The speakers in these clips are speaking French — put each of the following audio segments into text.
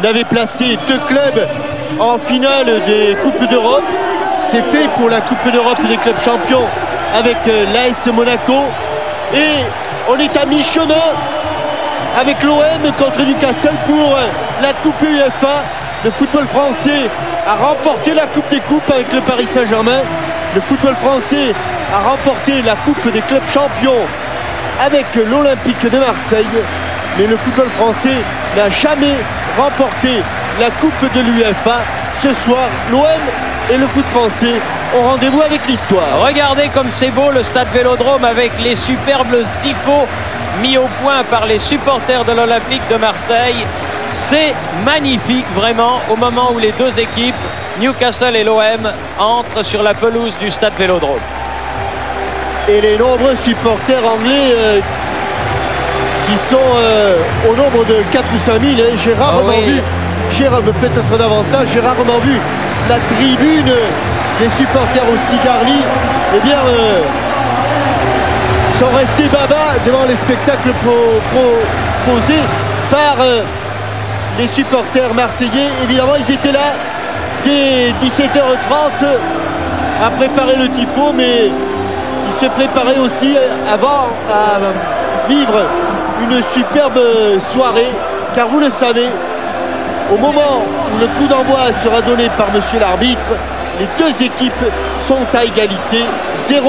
n'avait placé 2 clubs en finale des Coupes d'Europe. C'est fait pour la Coupe d'Europe des clubs champions avec l'AS Monaco. Et on est à mi-chemin avec l'OM contre Newcastle pour la Coupe UEFA. Le football français a remporté la Coupe des Coupes avec le Paris Saint-Germain. Le football français a remporté la Coupe des clubs champions avec l'Olympique de Marseille. Mais le football français n'a jamais remporté la Coupe de l'UEFA. Ce soir, l'OM et le foot français ont rendez-vous avec l'histoire. Regardez comme c'est beau le stade Vélodrome avec les superbes tifos mis au point par les supporters de l'Olympique de Marseille. C'est magnifique vraiment au moment où les deux équipes, Newcastle et l'OM, entrent sur la pelouse du stade Vélodrome. Et les nombreux supporters anglais qui sont au nombre de 4 ou 5 000, j'ai rarement vu, peut-être davantage, j'ai rarement vu la tribune des supporters aussi garnis, eh bien, sont restés baba devant les spectacles proposés par les supporters marseillais. Évidemment, ils étaient là dès 17h30 à préparer le tifo, mais ils se préparaient aussi avant à vivre une superbe soirée, car vous le savez, au moment où le coup d'envoi sera donné par monsieur l'arbitre, les deux équipes sont à égalité, 0-0.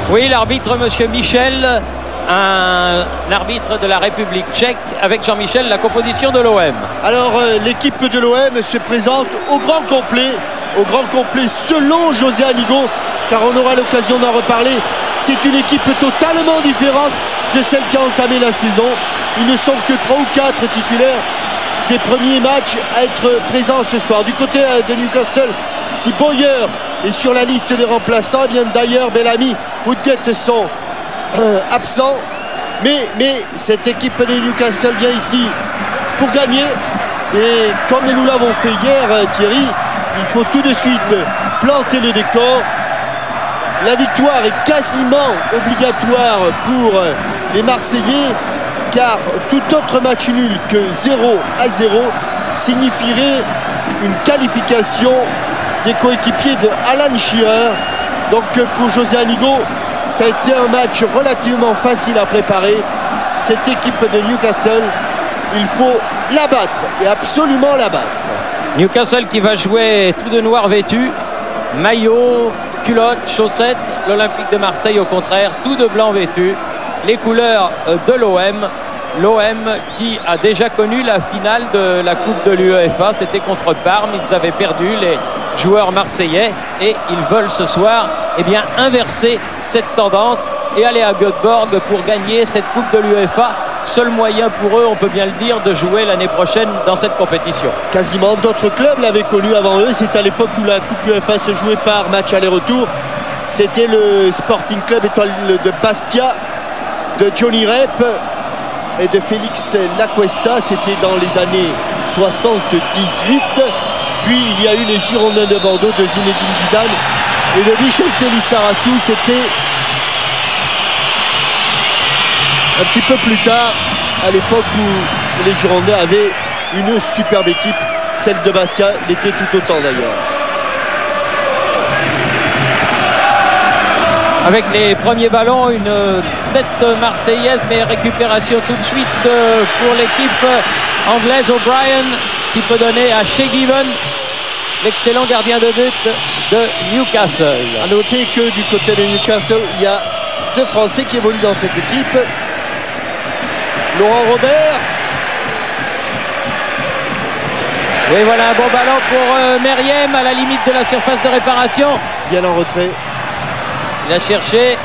Oui, l'arbitre monsieur Michel, un arbitre de la République tchèque, avec Jean-Michel, la composition de l'OM. Alors l'équipe de l'OM se présente au grand complet selon José Anigo, car on aura l'occasion d'en reparler. C'est une équipe totalement différente de celle qui a entamé la saison. Ils ne sont que 3 ou 4 titulaires des premiers matchs à être présents ce soir. Du côté de Newcastle, si Boyer est sur la liste des remplaçants, eh bien d'ailleurs Bellamy, Woodgate sont absents. Mais cette équipe de Newcastle vient ici pour gagner. Et comme nous l'avons fait hier, Thierry, il faut tout de suite planter le décor. La victoire est quasiment obligatoire pour les Marseillais, car tout autre match nul que 0-0 signifierait une qualification des coéquipiers de Alan Shearer. Donc pour José Anigo, ça a été un match relativement facile à préparer. Cette équipe de Newcastle, il faut la battre, et absolument la battre. Newcastle qui va jouer tout de noir vêtu, maillot, culottes, chaussettes. L'Olympique de Marseille au contraire, tout de blanc vêtu. Les couleurs de l'OM. L'OM qui a déjà connu la finale de la Coupe de l'UEFA, c'était contre Parme. Ils avaient perdu, les joueurs marseillais, et ils veulent ce soir inverser cette tendance et aller à Göteborg pour gagner cette Coupe de l'UEFA. Seul moyen pour eux, on peut bien le dire, de jouer l'année prochaine dans cette compétition. Quasiment d'autres clubs l'avaient connu avant eux. C'était à l'époque où la Coupe UEFA se jouait par match aller-retour. C'était le Sporting Club Étoile de Bastia de Johnny Rep et de Félix Lacuesta. C'était dans les années 78. Puis il y a eu les Girondins de Bordeaux de Zinedine Zidane et de Vicente Lizarazu. C'était un petit peu plus tard, à l'époque où les Girondins avaient une superbe équipe. Celle de Bastia l'était tout autant d'ailleurs. Avec les premiers ballons, une tête marseillaise, mais récupération tout de suite pour l'équipe anglaise. O'Brien qui peut donner à Shea Given, l'excellent gardien de but de Newcastle. À noter que du côté de Newcastle, il y a 2 Français qui évoluent dans cette équipe. Laurent Robert. Oui, voilà un bon ballon pour Meriem à la limite de la surface de réparation. Bien en retrait. Il a cherché.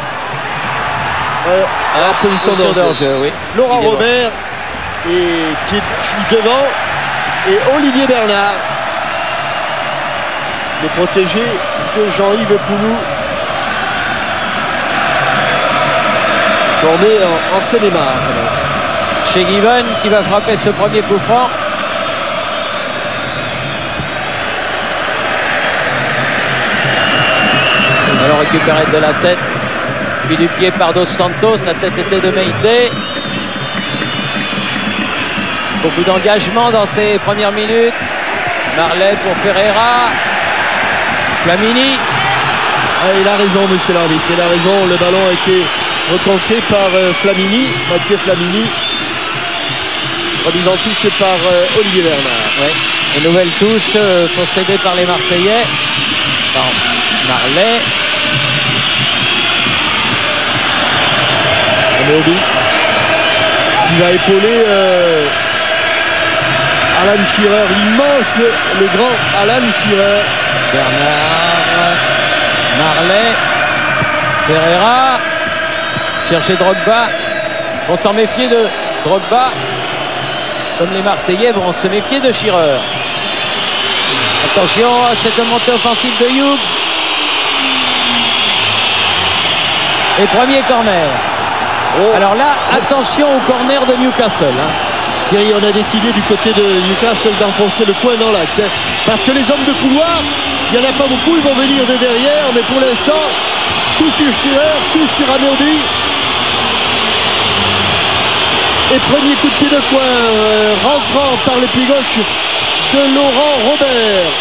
En position de danger. Oui. Laurent Robert qui est devant. Et Olivier Bernard, le protégé de Jean-Yves Poulou, formé en Seine-et-Marne. Shea Given qui va frapper ce premier coup franc. Alors récupéré de la tête, puis du pied par Dos Santos. La tête était de Meïté. Beaucoup d'engagement dans ces premières minutes. Marley pour Ferreira. Flamini. Ah, il a raison, monsieur l'arbitre. Il a raison. Le ballon a été reconqué par Flamini, Mathieu Flamini. Remise en touche par Olivier Bernard. Ouais. Une nouvelle touche possédée par les Marseillais. Par Marley. Améobi qui va épauler Alan Shearer, l'immense, le grand Alan Shearer. Bernard, Marley, Ferreira, chercher Drogba. Vont s'en méfier de Drogba, comme les Marseillais vont se méfier de Shearer. Attention à cette montée offensive de Hughes. Et premier corner. Oh. Alors là, attention au corner de Newcastle. Thierry, on a décidé du côté de Newcastle d'enfoncer le coin dans l'axe. Parce que les hommes de couloir, il n'y en a pas beaucoup, ils vont venir de derrière. Mais pour l'instant, tout sur Shearer, tout sur Améobi. Et premier coup de pied de coin, rentrant par le pied gauche de Laurent Robert.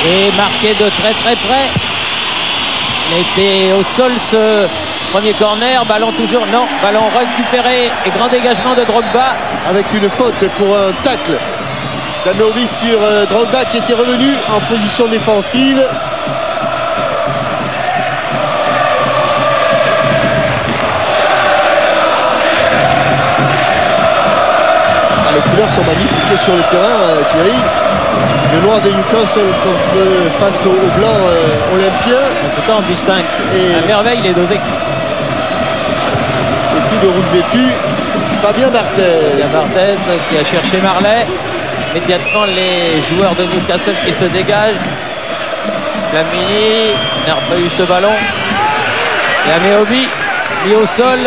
Et marqué de très très près. Il était au sol ce premier corner, ballon toujours, non, ballon récupéré et grand dégagement de Drogba. Avec une faute pour un tacle d'Améobi sur Drogba qui était revenu en position défensive. Les couleurs sont magnifiques sur le terrain, Thierry. Le noir de Newcastle face au blanc olympien. En tout cas, on distingue à merveille les deux équipes. Et tout de rouge vêtu, Fabien Barthez. Fabien Barthez qui a cherché Marley. Immédiatement, les joueurs de Newcastle qui se dégagent. Flamini n'a pas eu ce ballon. Et Améobi mis au sol.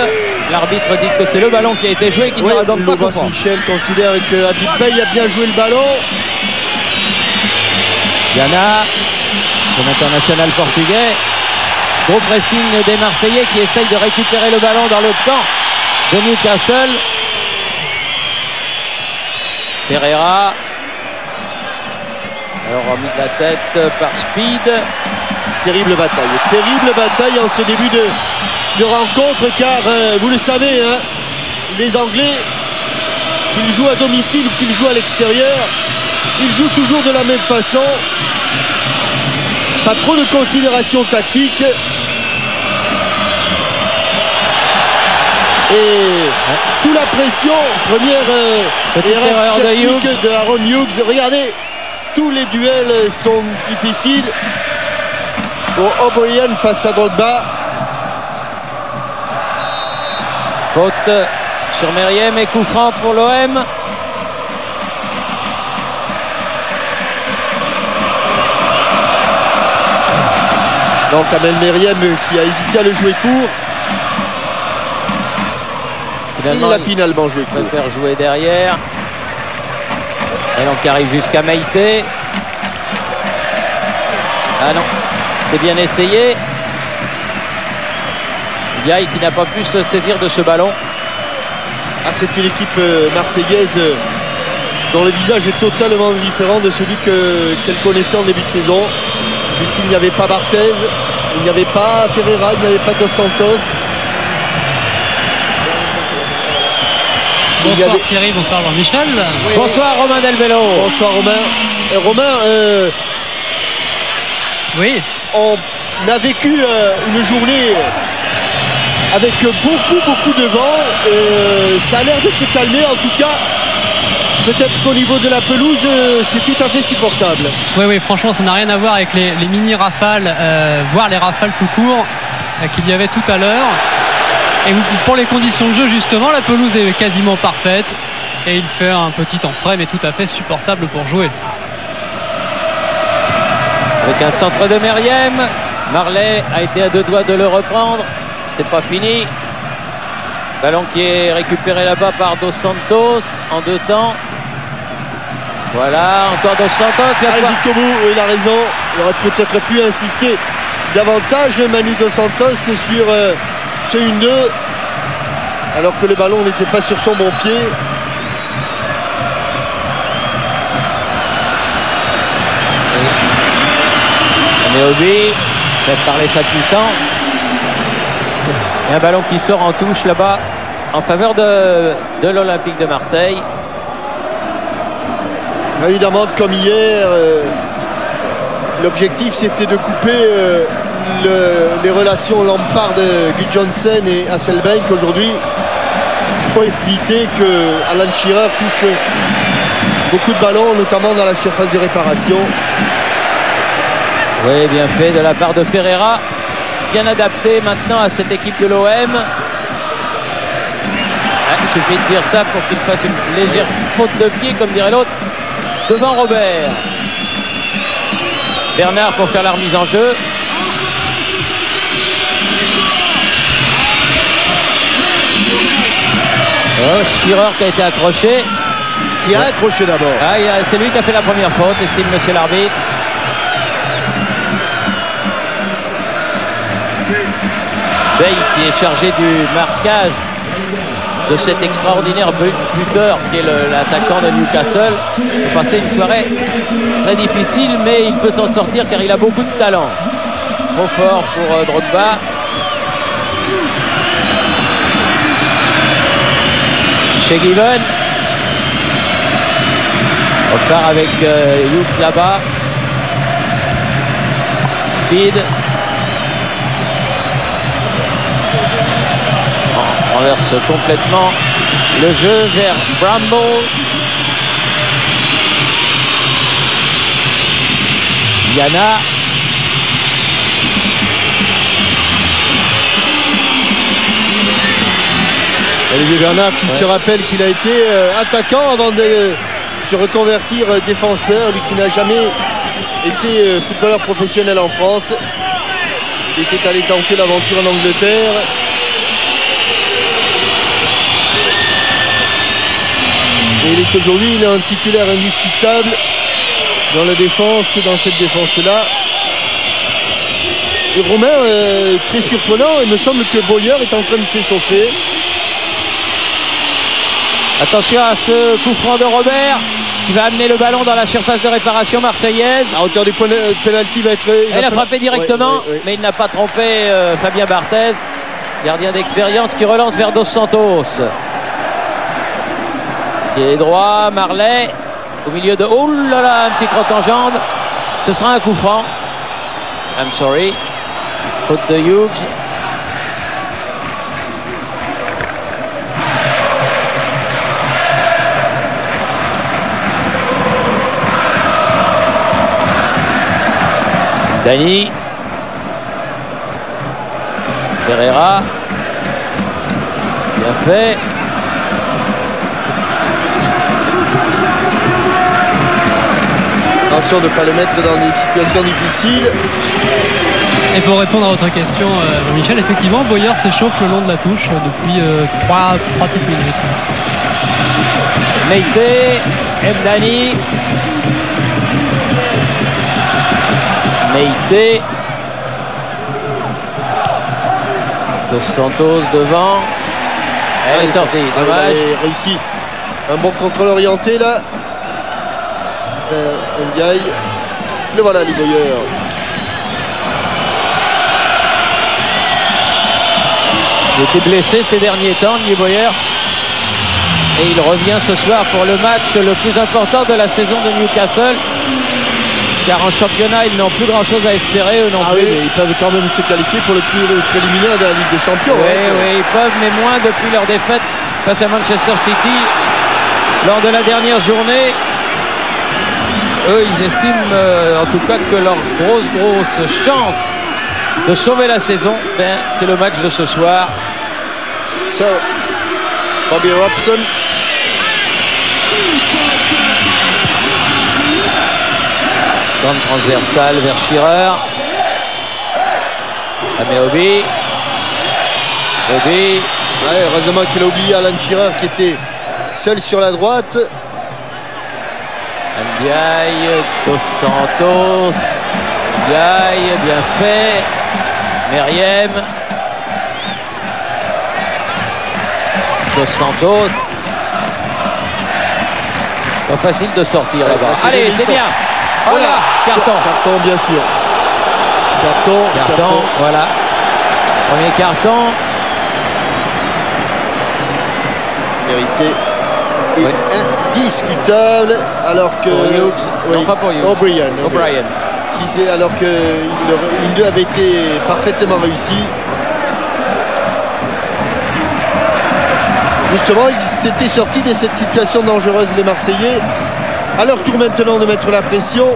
L'arbitre dit que c'est le ballon qui a été joué, qui ne doit donc pas comprendre. Michel considère que Habib Beye a bien joué le ballon. Diana, l'international portugais. Gros pressing des Marseillais qui essayent de récupérer le ballon dans le camp de Newcastle. Ferreira. Alors remis de la tête par Speed. Terrible bataille en ce début de rencontre, car vous le savez, hein, les Anglais, qu'ils jouent à domicile ou qu'ils jouent à l'extérieur, ils jouent toujours de la même façon. Pas trop de considération tactique. Et sous la pression, première erreur technique de Aaron Hughes. Regardez, tous les duels sont difficiles pour O'Brien face à Drogba. Faute sur Meriem et coup franc pour l'OM. Donc Amel Meriem qui a hésité à le jouer court. Il l'a finalement joué court. Il va faire jouer derrière. Et donc arrive jusqu'à Maïté. Ah non, c'est bien essayé. Yaï qui n'a pas pu se saisir de ce ballon. Ah, c'est une équipe marseillaise dont le visage est totalement différent de celui qu'elle connaissait en début de saison, puisqu'il n'y avait pas Barthez, il n'y avait pas Ferreira, il n'y avait pas Dos Santos. Bonsoir Thierry, bonsoir Jean-Michel. Oui, bonsoir Romain Delbello. Bonsoir Romain. Romain, oui. On a vécu une journée avec beaucoup de vent. Ça a l'air de se calmer en tout cas. Peut-être qu'au niveau de la pelouse, c'est tout à fait supportable. Oui, franchement, ça n'a rien à voir avec les mini-rafales, voire les rafales tout court qu'il y avait tout à l'heure. Et pour les conditions de jeu, justement, la pelouse est quasiment parfaite. Et il fait un petit temps frais, mais tout à fait supportable pour jouer. Avec un centre de Meriem. Marley a été à deux doigts de le reprendre. C'est pas fini. Ballon qui est récupéré là-bas par Dos Santos en deux temps. Voilà, encore Dos Santos. Allez jusqu'au bout, il a raison. Il aurait peut-être pu insister davantage, Manu Dos Santos, sur ce 1-2. Alors que le ballon n'était pas sur son bon pied. Améobi fait parler sa puissance. Et un ballon qui sort en touche là-bas en faveur de l'Olympique de Marseille. Évidemment, comme hier, l'objectif c'était de couper les relations Lampard, Gudjohnsen et Hasselbeck. Aujourd'hui, il faut éviter que Alan Shearer touche beaucoup de ballons, notamment dans la surface de réparation. Oui, bien fait de la part de Ferreira. Bien adapté maintenant à cette équipe de l'OM. Il suffit de dire ça pour qu'il fasse une légère faute de pied, comme dirait l'autre, devant Robert. Bernard pour faire la remise en jeu. Oh, Shearer qui a été accroché. Qui a accroché d'abord. Ah, c'est lui qui a fait la première faute, estime monsieur l'arbitre. Bale qui est chargé du marquage de cet extraordinaire buteur qui est l'attaquant de Newcastle. Il a passé une soirée très difficile, mais il peut s'en sortir car il a beaucoup de talent. Trop fort pour Drogba. Chez Given. On part avec Hughes là-bas. Speed. On renverse complètement le jeu vers Bramble. Yana. Olivier Bernard qui se rappelle qu'il a été attaquant avant de se reconvertir défenseur, lui qui n'a jamais été footballeur professionnel en France. Il était allé tenter l'aventure en Angleterre. Et il est aujourd'hui un titulaire indiscutable dans la défense, dans cette défense-là. Et Romain, très surprenant, il me semble que Boyer est en train de s'échauffer. Attention à ce coup franc de Robert qui va amener le ballon dans la surface de réparation marseillaise. À hauteur du penalty va être... Il a frappé directement, mais il n'a pas trompé Fabien Barthez, gardien d'expérience qui relance vers Dos Santos. Pied droit, Marley au milieu de... Oh là là, un petit croc en jambe. Ce sera un coup franc. I'm sorry. Faute de Hughes. Dani. Ferreira. Bien fait. Attention de ne pas le mettre dans des situations difficiles. Et pour répondre à votre question, Jean-Michel, effectivement, Boyer s'échauffe le long de la touche depuis 3 petites minutes. Meite, Mdani. Meite. Dos Santos devant. Elle est sortie, dommage. Il a réussi un bon contrôle orienté là. Ndiaye. Le voilà, les Boyer. Il était blessé ces derniers temps, Nier Boyer. Et il revient ce soir pour le match le plus important de la saison de Newcastle. Car en championnat, ils n'ont plus grand-chose à espérer, eux non plus. Oui, mais ils peuvent quand même se qualifier pour le tour préliminaire de la Ligue des Champions. Oui, oui, ils peuvent, mais moins depuis leur défaite face à Manchester City lors de la dernière journée. Eux, ils estiment en tout cas que leur grosse chance de sauver la saison, c'est le match de ce soir. So, Bobby Robson. Grande transversale vers Shearer. Améobi. Obi. Ouais, heureusement qu'il a oublié Alan Shearer qui était seul sur la droite. Ndiaye, Dos Santos. Ndiaye, bien fait. Meriem. Dos Santos. Pas facile de sortir là-bas. Allez, c'est bien. Voilà, carton. Carton, bien sûr. Carton, voilà. Premier carton. Mérité et indiscutable. Alors que. Non, pas pour Hughes. O'Brien. Alors que une 2 avait été parfaitement réussi. Justement, ils s'étaient sortis de cette situation dangereuse, les Marseillais. À leur tour maintenant de mettre la pression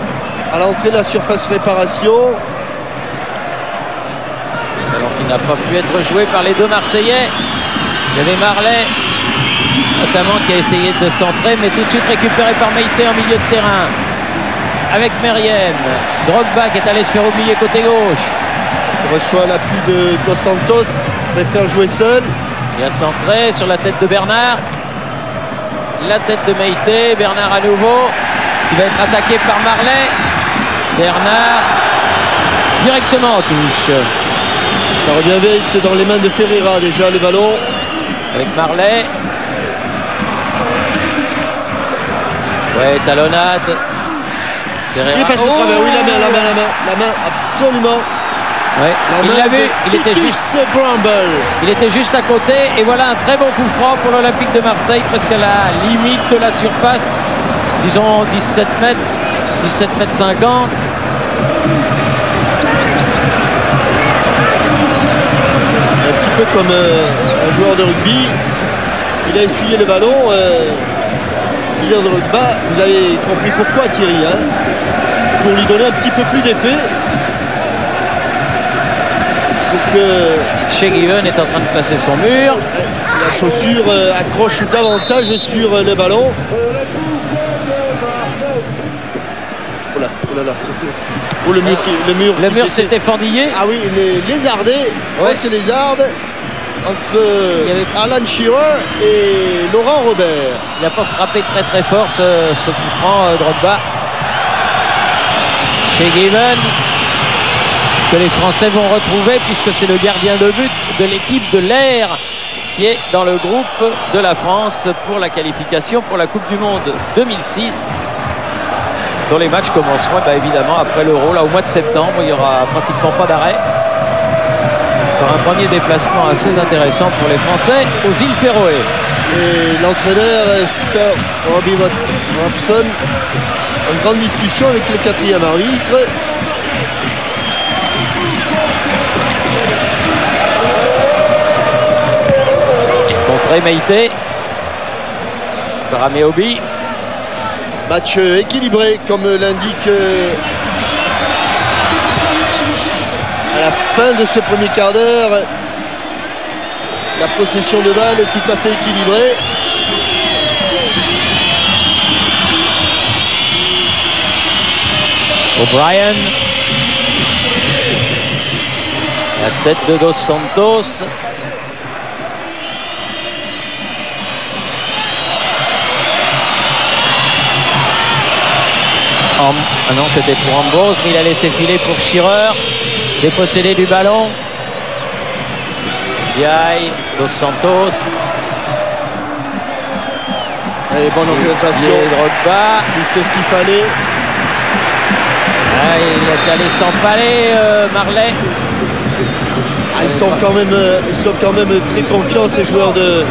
à l'entrée de la surface réparation. Alors qu'il n'a pas pu être joué par les deux Marseillais. Il y avait Marley, notamment, qui a essayé de centrer, mais tout de suite récupéré par Meïté en milieu de terrain. Avec Meriem. Drogba qui est allé se faire oublier côté gauche. Il reçoit l'appui de Dos Santos, préfère jouer seul. Il a centré sur la tête de Bernard. La tête de Meïté. Bernard à nouveau, qui va être attaqué par Marley. Bernard directement en touche. Ça revient vite dans les mains de Ferreira déjà le ballon. Avec Marley. Ouais, talonnade. Il passe au travers, oui, la main, absolument. Ouais, il l'a vu, il était juste à côté, et voilà un très bon coup franc pour l'Olympique de Marseille, presque à la limite de la surface, disons 17 mètres 50. Un petit peu comme un joueur de rugby, il a essuyé le ballon. Leader de rugby, vous avez compris pourquoi Thierry, hein, pour lui donner un petit peu plus d'effet. Shea Given est en train de placer son mur. La chaussure accroche davantage sur le ballon. Oh là, ça c'est. Oh, le mur s'était fendillé. Ah oui, les lézardés. Ouais. C'est lézarde entre Alan Shearer et Laurent Robert. Il n'a pas frappé très très fort ce coup franc, Drogba. Shea Given, que les Français vont retrouver puisque c'est le gardien de but de l'équipe de l'Air qui est dans le groupe de la France pour la qualification pour la Coupe du Monde 2006, dont les matchs commenceront évidemment après l'Euro, là au mois de septembre. Il n'y aura pratiquement pas d'arrêt. Par un premier déplacement assez intéressant pour les Français aux îles Féroé. Et l'entraîneur Sir Robbie Robson, en grande discussion avec le quatrième arbitre. Meïté par Ameobi. Match équilibré comme l'indique à la fin de ce premier quart d'heure. La possession de balle est tout à fait équilibrée. O'Brien, la tête de Dos Santos. Ah non, c'était pour Ambrose, mais il a laissé filer pour Shearer, dépossédé du ballon. Diaye, Dos Santos. Allez, bonne orientation. Drogba. Juste ce qu'il fallait. Ah, il est allé s'empaler, Marley. Ah, ils sont quand même très confiants, ces joueurs de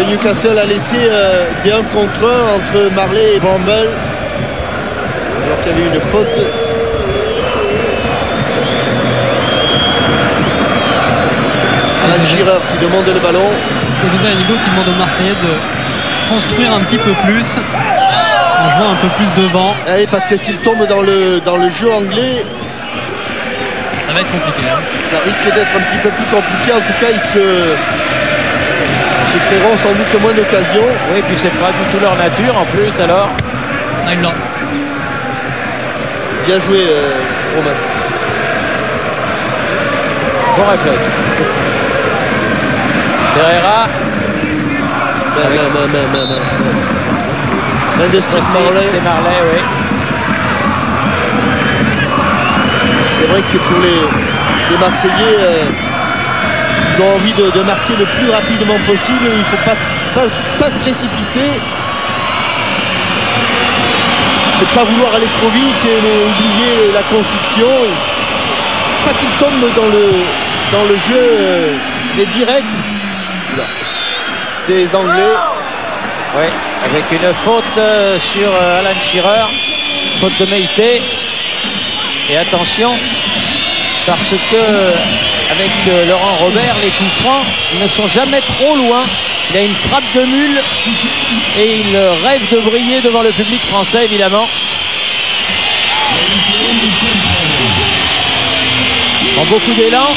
Newcastle, à laisser des 1 contre 1 entre Marley et Bramble. Alors qu'il y avait une faute. Alan Shearer qui demande le ballon. Et José Anigo qui demande aux Marseillais de construire un petit peu plus, en jouant un peu plus devant. Oui, parce que s'ils tombent dans le jeu anglais, ça va être compliqué. Hein. Ça risque d'être un petit peu plus compliqué. En tout cas, ils se créeront sans doute moins d'occasions. Oui, puis c'est pas du tout leur nature en plus alors. Ah, il l'a. Bien joué, Romain. Bon réflexe. Ferreira. Main de Steve Marley. C'est Marley, oui. C'est vrai que pour les Marseillais, ils ont envie de marquer le plus rapidement possible. Il ne faut pas se précipiter. Ne pas vouloir aller trop vite et oublier la construction. pas qu'il tombe dans le jeu très direct des Anglais. Oui, avec une faute sur Alan Shearer, faute de Meïté. Et attention, parce que avec Laurent Robert, les coups francs ne sont jamais trop loin. Il a une frappe de mule et il rêve de briller devant le public français, évidemment. En beaucoup d'élan.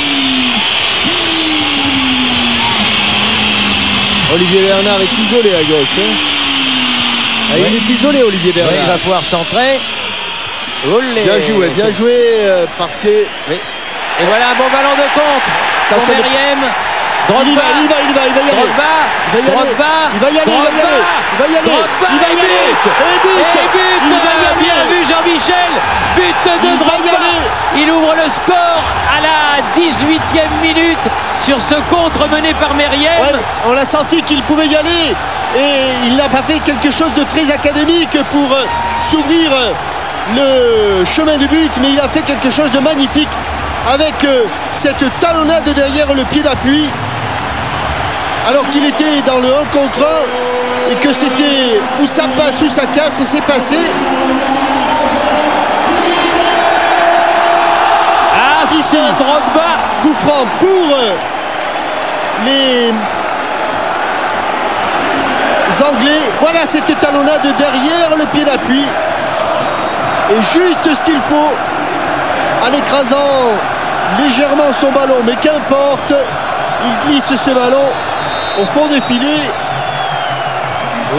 Olivier Bernard est isolé à gauche. Hein. Ah, Oui. il est isolé, Olivier Bernard. Oui, il va pouvoir centrer. Olé. Bien joué, parce que... Oui. Et voilà un bon ballon de contre pour Attention, Meriem. il va y aller. Drogba. Il va y aller. Bien vu Jean-Michel. But de Il va y Drogba. aller. Il ouvre le score à la 18e minute sur ce contre mené par Meriem. Ouais, on a senti qu'il pouvait y aller et il n'a pas fait quelque chose de très académique pour s'ouvrir le chemin du but, mais il a fait quelque chose de magnifique avec cette talonnade derrière le pied d'appui alors qu'il était dans le 1 contre 1 et que c'était où ça passe ou ça casse, et c'est passé. Ah, Ici. Drogba. Coup franc pour les Anglais. Voilà cette talonnade derrière le pied d'appui et juste ce qu'il faut en écrasant légèrement son ballon, mais qu'importe, il glisse ce ballon au fond des filets.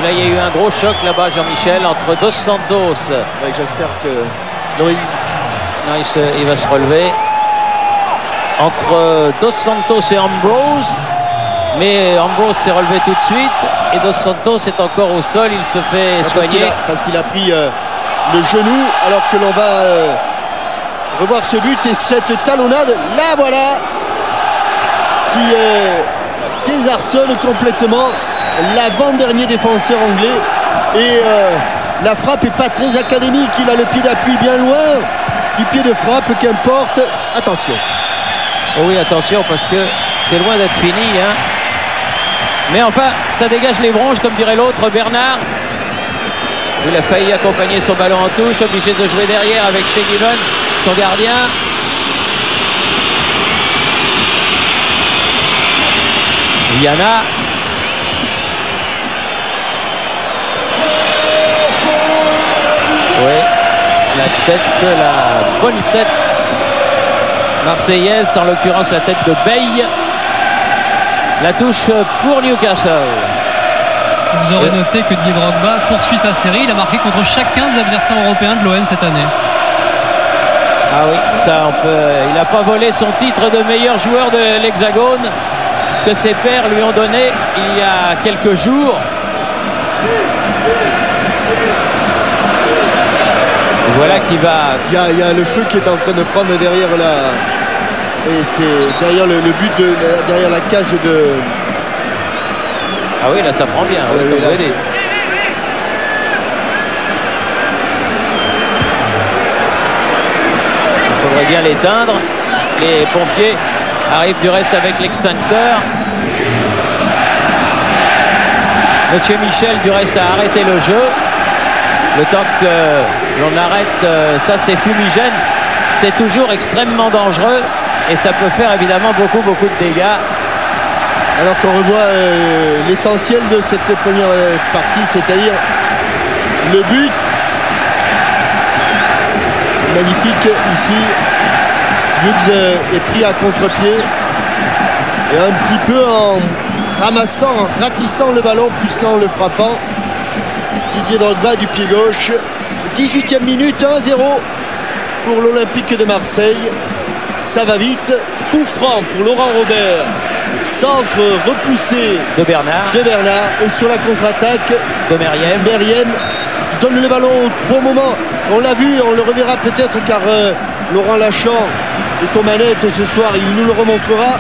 Là, il y a eu un gros choc là-bas, Jean-Michel, entre Dos Santos. Ouais, j'espère que non, Non, il va se relever. Entre Dos Santos et Ambrose. Mais Ambrose s'est relevé tout de suite. Et Dos Santos est encore au sol. Il se fait soigner. parce qu'il a pris le genou, alors que l'on va revoir ce but et cette talonnade. Là, voilà, qui désarçonne complètement l'avant-dernier défenseur anglais. Et la frappe n'est pas très académique. Il a le pied d'appui bien loin du pied de frappe, qu'importe. Attention. Oh oui, attention, parce que c'est loin d'être fini. Hein. Mais enfin, ça dégage les bronches, comme dirait l'autre, Bernard. Il a failli accompagner son ballon en touche, obligé de jouer derrière avec Shea Given, son gardien. Viana. Oui, la bonne tête marseillaise, en l'occurrence la tête de Bay. La touche pour Newcastle. Vous aurez noté que Didier Drogba poursuit sa série. Il a marqué contre chacun des adversaires européens de l'OM cette année. Ah oui, ça on peut. Il n'a pas volé son titre de meilleur joueur de l'Hexagone que ses pairs lui ont donné il y a quelques jours. Et voilà qui va. Il y a le feu qui est en train de prendre derrière la. Et c'est derrière le but derrière la cage de. Ah oui, là ça prend bien. Oui, Comme là, vous dites. Il faudrait bien l'éteindre. Les pompiers arrivent du reste avec l'extincteur. Monsieur Michel du reste a arrêté le jeu. Le temps que l'on arrête, ça c'est fumigène. C'est toujours extrêmement dangereux et ça peut faire évidemment beaucoup de dégâts. Alors qu'on revoit l'essentiel de cette première partie, c'est-à-dire le but. Magnifique ici. Hughes est pris à contre-pied. Et un petit peu en ramassant, en ratissant le ballon plus qu'en le frappant. Didier Drogba du pied gauche. 18e minute, 1-0 pour l'Olympique de Marseille. Ça va vite. Coup franc pour Laurent Robert. Centre repoussé De Bernard, et sur la contre-attaque de Meriem. Meriem donne le ballon au bon moment. On l'a vu, on le reverra peut-être car Laurent Lachan est aux manettes ce soir, il nous le remontrera.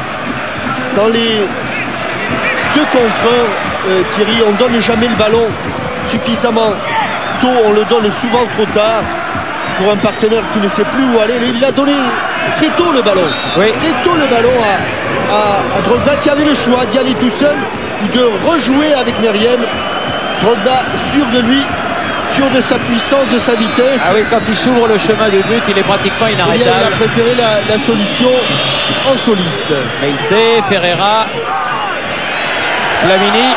Dans les 2 contre 1, Thierry, on ne donne jamais le ballon suffisamment tôt, on le donne souvent trop tard pour un partenaire qui ne sait plus où aller. Il l'a donné très tôt le ballon. Oui. Très tôt le ballon à Drogba qui avait le choix d'y aller tout seul ou de rejouer avec Meriem. Drogba sûr de lui, sûr de sa puissance, de sa vitesse. Ah oui, quand il s'ouvre le chemin du but, il est pratiquement Eh bien, inarrêtable. il a préféré la solution en soliste. Meite, Ferreira, Flamini.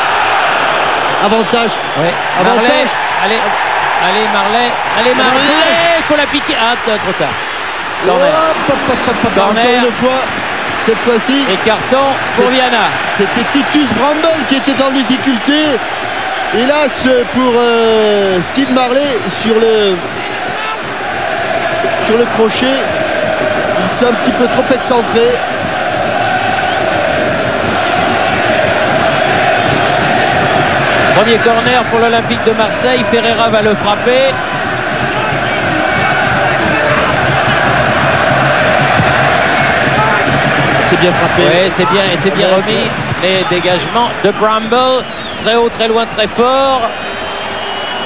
Avantage. Ouais. Avantage. Marley. Allez, Marley. Allez, Marley. Avantage. Il faut la piquer. Ah, trop tard. Corner. Encore une fois, cette fois-ci, Et carton pour Viana. c'était Titus Bramble qui était en difficulté. Hélas pour Steve Marley sur le crochet. Il s'est un petit peu trop excentré. Premier corner pour l'Olympique de Marseille. Ferreira va le frapper. C'est bien frappé. Oui, c'est bien, et c'est bien remis. Les dégagements de Bramble. Très haut, très loin, très fort.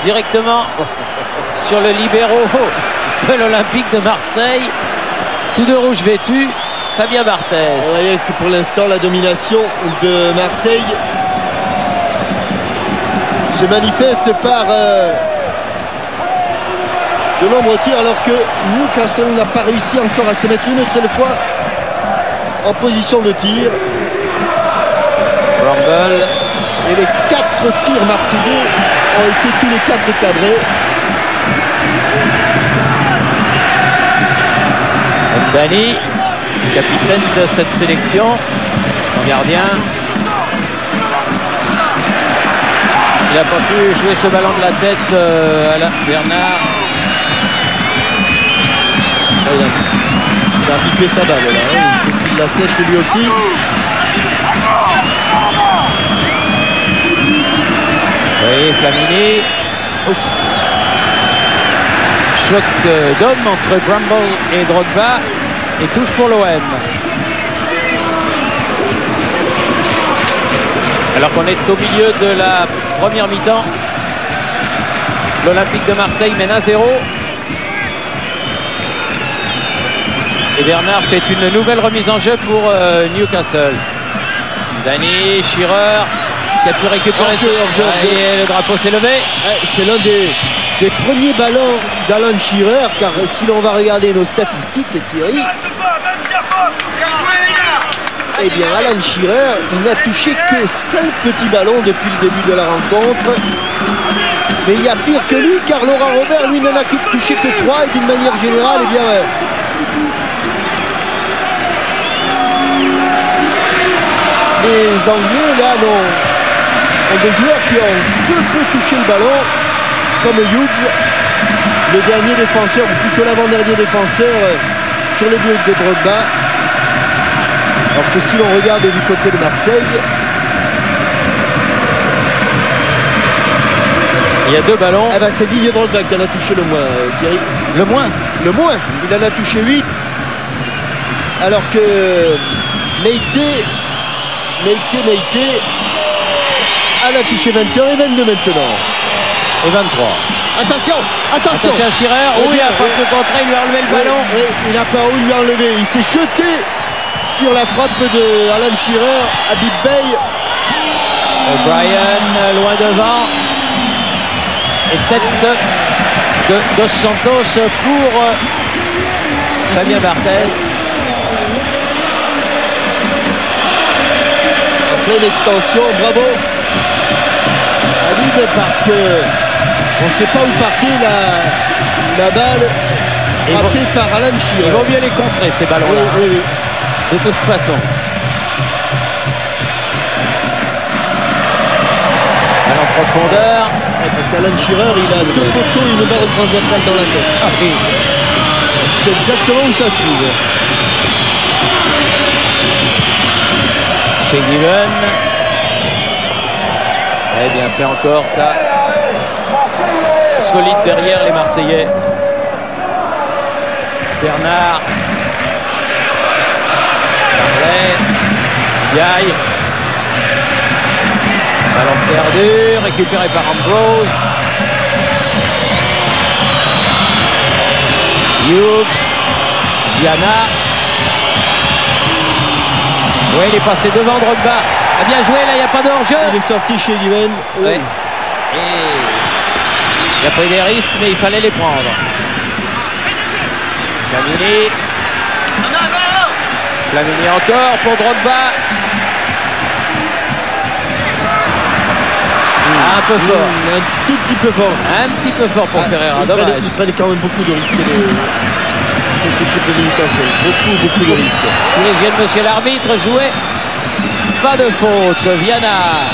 Directement sur le libéro de l'Olympique de Marseille. Tous deux rouges vêtus. Fabien Barthez. Vous voyez que pour l'instant, la domination de Marseille se manifeste par de nombreux tirs, alors que Newcastle n'a pas réussi encore à se mettre une seule fois en position de tir. Bramble. Et les 4 tirs marseillais ont été tous les 4 cadrés. Dani, capitaine de cette sélection, son gardien. Il n'a pas pu jouer ce ballon de la tête à Bernard. Il a pipé sa balle là. Hein. Il la sèche lui aussi. Oui, Flamini. Ouf. Choc d'homme entre Bramble et Drogba. Et touche pour l'OM. Alors qu'on est au milieu de la première mi-temps. L'Olympique de Marseille mène 1-0. Et Bernard fait une nouvelle remise en jeu pour Newcastle. Dani, Shearer qui a pu récupérer et le drapeau s'est levé. C'est l'un des premiers ballons d'Alan Shearer, car si l'on va regarder nos statistiques, Thierry, eh bien Alan Shearer, il n'a touché que 5 petits ballons depuis le début de la rencontre. Mais il y a pire que lui, car Laurent Robert, lui, n'en a touché que 3, et d'une manière générale, eh bien les Anglais, là, ont des joueurs qui ont peu touché le ballon, comme Hughes, le dernier défenseur, ou plutôt l'avant-dernier défenseur sur le but de Drogba. Alors que si l'on regarde du côté de Marseille, il y a 2 ballons. Eh ben c'est Didier Drogba qui en a touché le moins, Thierry. Le moins. Le moins. Il en a touché 8. Alors que Meite elle a touché 21 et 22 maintenant. Et 23. Attention. Attention Shearer. Eh Oui, bien, il a pas pu contrer, il lui a enlevé le ballon. Oui, il n'a pas eu lui enlever. Il s'est jeté sur la frappe de Alan Shearer. Habib Bey. O'Brien loin devant. Et tête de Dos Santos pour Fabien Barthez. Après l'extension, bravo Habib, parce que on ne sait pas où partait la balle frappée par Alan Shearer. Il vaut mieux les contrer ces ballons-là. Oui. De toute façon. En profondeur. Parce qu'Alan Shearer, il a 2 poteaux et une barre transversale dans la tête. Ah oui. C'est exactement où ça se trouve. Chez Given. Eh bien fait encore ça. Solide derrière les Marseillais. Bernard. Yaï. Ballon perdu, récupéré par Ambrose. Hughes. Viana. Oui, il est passé devant Drogba. A bien joué, là, il n'y a pas de hors-jeu. Il est sorti chez Given. Ouais. Et il a pris des risques, mais il fallait les prendre. Flamini encore pour Drogba. Un peu fort. Un tout petit peu fort. Un petit peu fort pour Ferreira, dommage. Il prenait quand même beaucoup de risques, cette équipe de Newcastle. Beaucoup de risques. Sous les yeux de monsieur l'arbitre, joué. Pas de faute. Viana,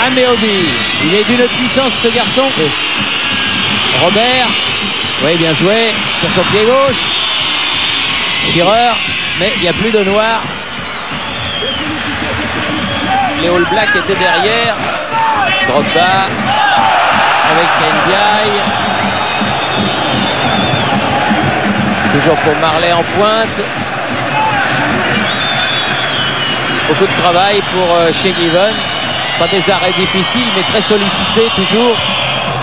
Ameobi. Il est d'une puissance, ce garçon. Oui. Robert. Oui, bien joué. Sur son pied gauche. Tireur. Mais il n'y a plus de noir. Les All Blacks étaient derrière. Drogba avec Ndiaye. Toujours pour Marley en pointe. Beaucoup de travail pour Shea Given. Pas des arrêts difficiles, mais très sollicité toujours.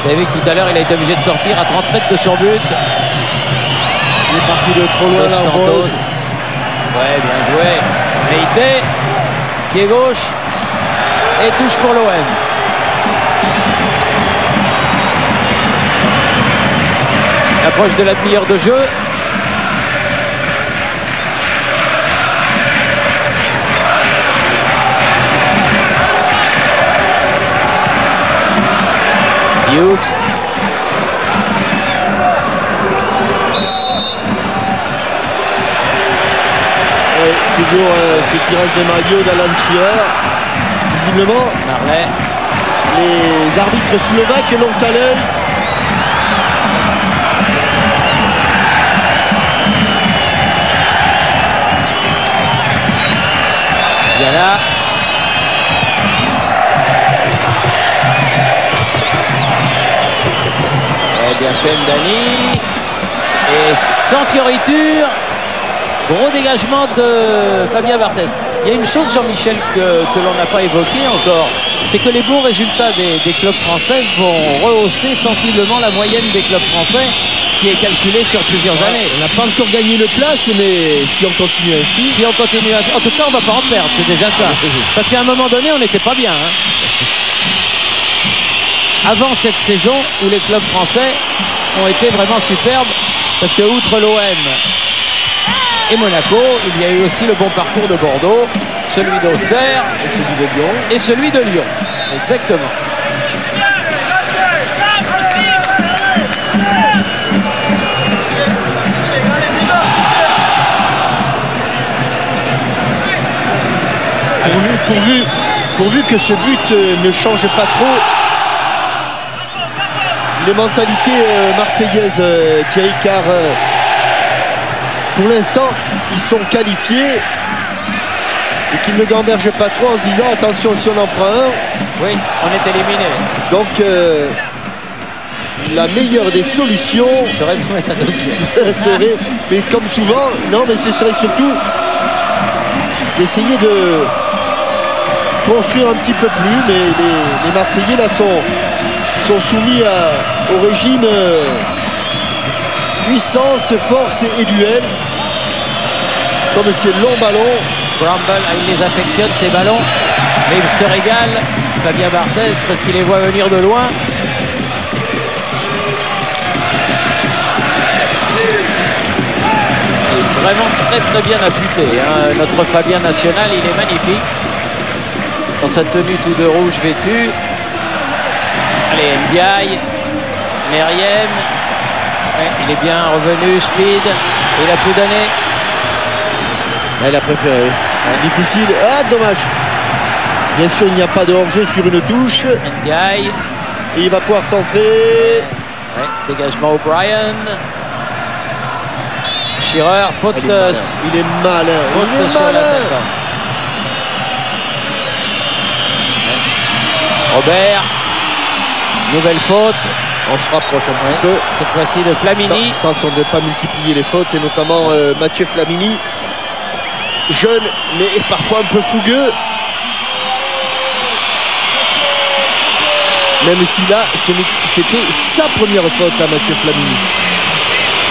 Vous avez vu que tout à l'heure, il a été obligé de sortir à 30 mètres de son but. Il est parti de trop loin là, Rose. Ouais, bien joué. Meite, pied gauche. Et touche pour l'OM. Approche de la demi-heure de jeu. Hughes. Toujours ce tirage de maillot d'Alan Shearer. Visiblement, Marley. Les arbitres slovaques l'ont à l'œil. Viana. Bien fait Ndani. Et sans fioriture. Gros dégagement de Fabien Barthez. Il y a une chose, Jean-Michel, que l'on n'a pas évoqué encore, c'est que les bons résultats des clubs français vont rehausser sensiblement la moyenne des clubs français qui est calculée sur plusieurs années. On n'a pas encore gagné une place, mais si on continue ainsi... Si on continue ainsi... En tout cas, on ne va pas en perdre, c'est déjà ça. Parce qu'à un moment donné, on n'était pas bien. Avant cette saison, où les clubs français ont été vraiment superbes, parce que outre l'OM et Monaco, il y a eu aussi le bon parcours de Bordeaux, celui d'Auxerre et celui de Lyon. Et celui de Lyon. Exactement. Pourvu que ce but ne change pas trop les mentalités marseillaises, Thierry, car pour l'instant ils sont qualifiés et qu'ils ne gambergent pas trop en se disant attention si on en prend un. Oui, on est éliminé. Donc la meilleure des solutions serait de mettre un dossier. serait, mais comme souvent, non, mais ce serait surtout d'essayer de construire un petit peu plus, mais les Marseillais là sont soumis au régime puissance, force et duel. Comme ces longs ballons. Bramble, il les affectionne ces ballons, mais il se régale, Fabien Barthez, parce qu'il les voit venir de loin. Il est vraiment très bien affûté, hein. Notre Fabien national, il est magnifique. Dans sa tenue tout de rouge vêtue. Allez, Ndiaye, Meriem. Ouais, il est bien revenu, Speed. Il a plus donné. Elle a préféré. Ouais. Difficile. Ah, dommage. Bien sûr, il n'y a pas de hors-jeu sur une touche. Ndiaye. Et il va pouvoir centrer. Ouais, dégagement O'Brien. Shearer, faute. Il est malin. Faute il est sur malin. l'attaquant. Robert. Nouvelle faute. On se rapproche un petit peu. Cette fois-ci de Flamini. Attention de ne pas multiplier les fautes, et notamment Mathieu Flamini. Jeune, mais parfois un peu fougueux. Même si là, c'était sa première faute à Mathieu Flamini.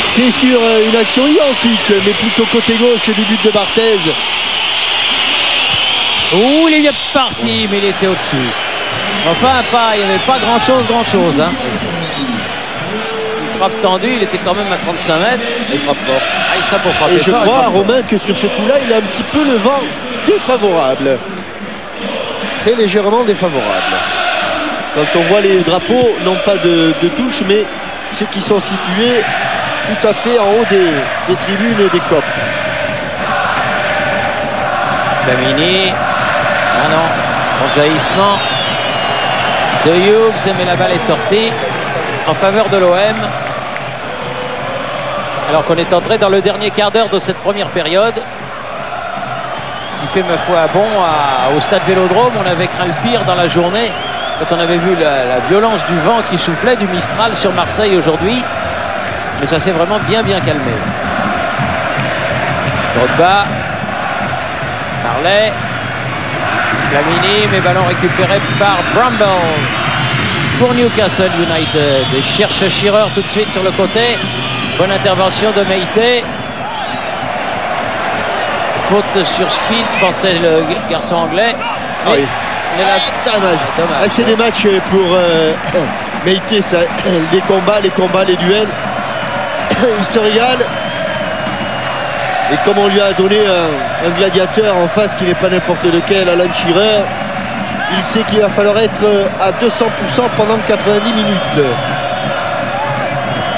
C'est sur une action identique, mais plutôt côté gauche du but de Barthez. Ouh, il est bien parti, mais il était au-dessus. Enfin, il n'y avait pas grand-chose. Hein. Une frappe tendue, il était quand même à 35 mètres. Il frappe fort. Ah, ça pour frapper Et je fort, crois, Romain, que sur ce coup-là, il a un petit peu le vent défavorable. Très légèrement défavorable. Quand on voit les drapeaux, non pas de touche, mais ceux qui sont situés tout à fait en haut des tribunes et des copes. Flamini. Ah non, en jaillissement de Hughes, mais la balle est sortie en faveur de l'OM. Alors qu'on est entré dans le dernier quart d'heure de cette première période. Qui fait ma foi bon au stade Vélodrome. On avait craint le pire dans la journée quand on avait vu la violence du vent qui soufflait, du Mistral sur Marseille aujourd'hui. Mais ça s'est vraiment bien calmé. Drogba, Marley, Flamini, mais ballon récupéré par Bramble pour Newcastle United. Il cherche Shearer tout de suite sur le côté. Bonne intervention de Meïté. Faute sur Speed, pensait le garçon anglais. Ah oui. Dommage. C'est des matchs pour Meïté, les combats, les duels. Il se régale. Et comme on lui a donné un gladiateur en face qui n'est pas n'importe lequel, Alan Shearer, il sait qu'il va falloir être à 200% pendant 90 minutes.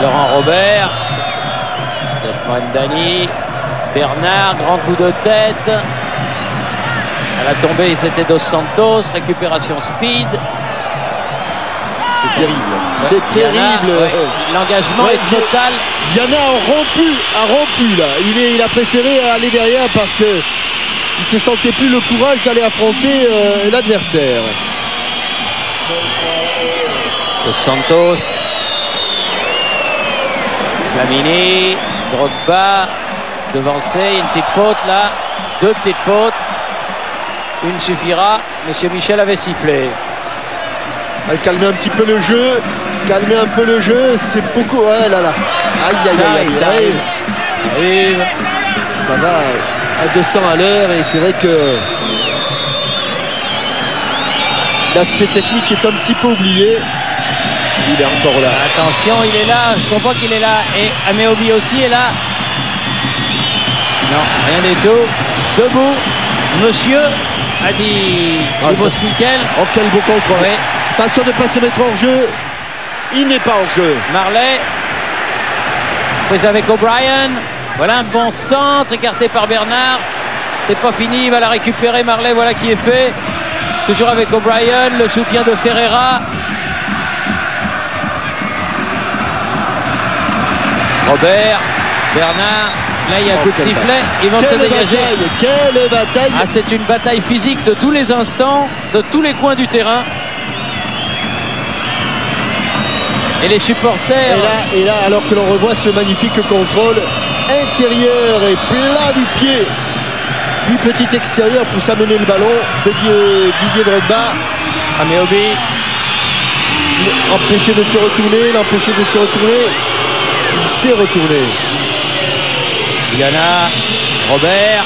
Laurent Robert, Mdani, Bernard, grand coup de tête. À la tombée, c'était Dos Santos, récupération Speed. C'est terrible. C'est terrible. L'engagement est total. Viana a rompu là. Il a préféré aller derrière parce que il se sentait plus le courage d'aller affronter l'adversaire. Dos Santos, Flamini, Drogba, devancé, une petite faute là, deux petites fautes. Une suffira. Monsieur Michel avait sifflé. Calmer un petit peu le jeu. Calmer un peu le jeu. C'est beaucoup. Ouais, là. Aïe. Ça va à 200 à l'heure. Et c'est vrai que l'aspect technique est un petit peu oublié. Il est encore là. Attention, il est là. Je comprends qu'il est là. Et Ameobi aussi est là. Non, rien du tout. Debout. Monsieur, a dit Boss Nickel. Oh, quel beau contrôle. Oui. Attention de ne pas se mettre hors jeu. Il n'est pas hors jeu. Marley. Prise avec O'Brien. Voilà un bon centre écarté par Bernard. C'est pas fini. Il va la récupérer. Marley, voilà qui est fait. Toujours avec O'Brien. Le soutien de Ferreira. Robert. Bernard. Là, il y a un coup de sifflet. Ils vont se dégager. Quelle bataille! Ah, c'est une bataille physique de tous les instants, de tous les coins du terrain. Et les supporters. Et là, alors que l'on revoit ce magnifique contrôle intérieur et plat du pied du petit extérieur pour s'amener le ballon de Didier Drogba. Ameobi. L'empêcher de se retourner. Il s'est retourné. Yana, Robert.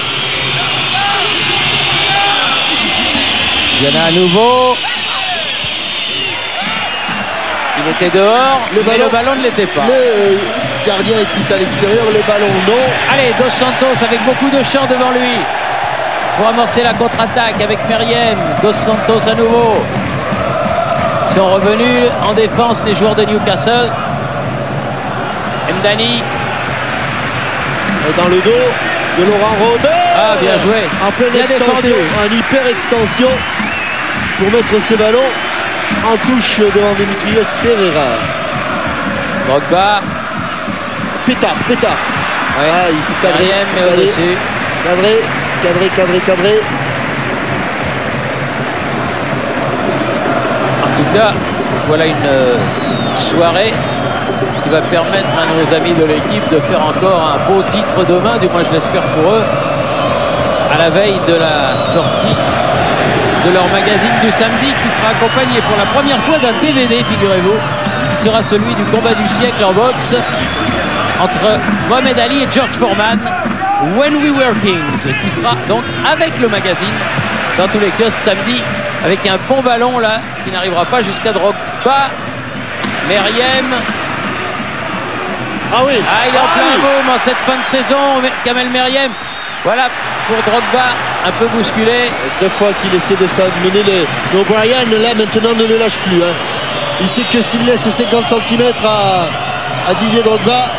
Yana à nouveau. Il était dehors, mais le ballon ne l'était pas. Le gardien était à l'extérieur, le ballon non. Allez, Dos Santos avec beaucoup de champ devant lui pour amorcer la contre-attaque avec Meriem. Dos Santos à nouveau. Ils sont revenus en défense les joueurs de Newcastle. Mdani. Et dans le dos de Laurent Robert. Ah, bien joué. En pleine extension, en hyper extension pour mettre ce ballon en touche devant Demetrios Ferreira. Drogba. Pétard. Ouais. Ah, il faut cadrer. Cadrer. En tout cas, voilà une soirée qui va permettre à nos amis de l'équipe de faire encore un beau titre demain, du moins je l'espère pour eux, à la veille de la sortie de leur magazine du samedi qui sera accompagné pour la première fois d'un DVD, figurez-vous, qui sera celui du combat du siècle en boxe entre Mohamed Ali et George Foreman, When We Were Kings, qui sera donc avec le magazine dans tous les kiosques samedi avec un bon ballon là qui n'arrivera pas jusqu'à Drogba. Meriem. Ah oui. Ah, il est en plein boom en cette fin de saison, Kamel Meriem. Voilà pour Drogba, un peu bousculé. 2 fois qu'il essaie de s'amener le O'Brien, là maintenant ne le lâche plus. Hein. Il sait que s'il laisse 50 cm à Didier Drogba,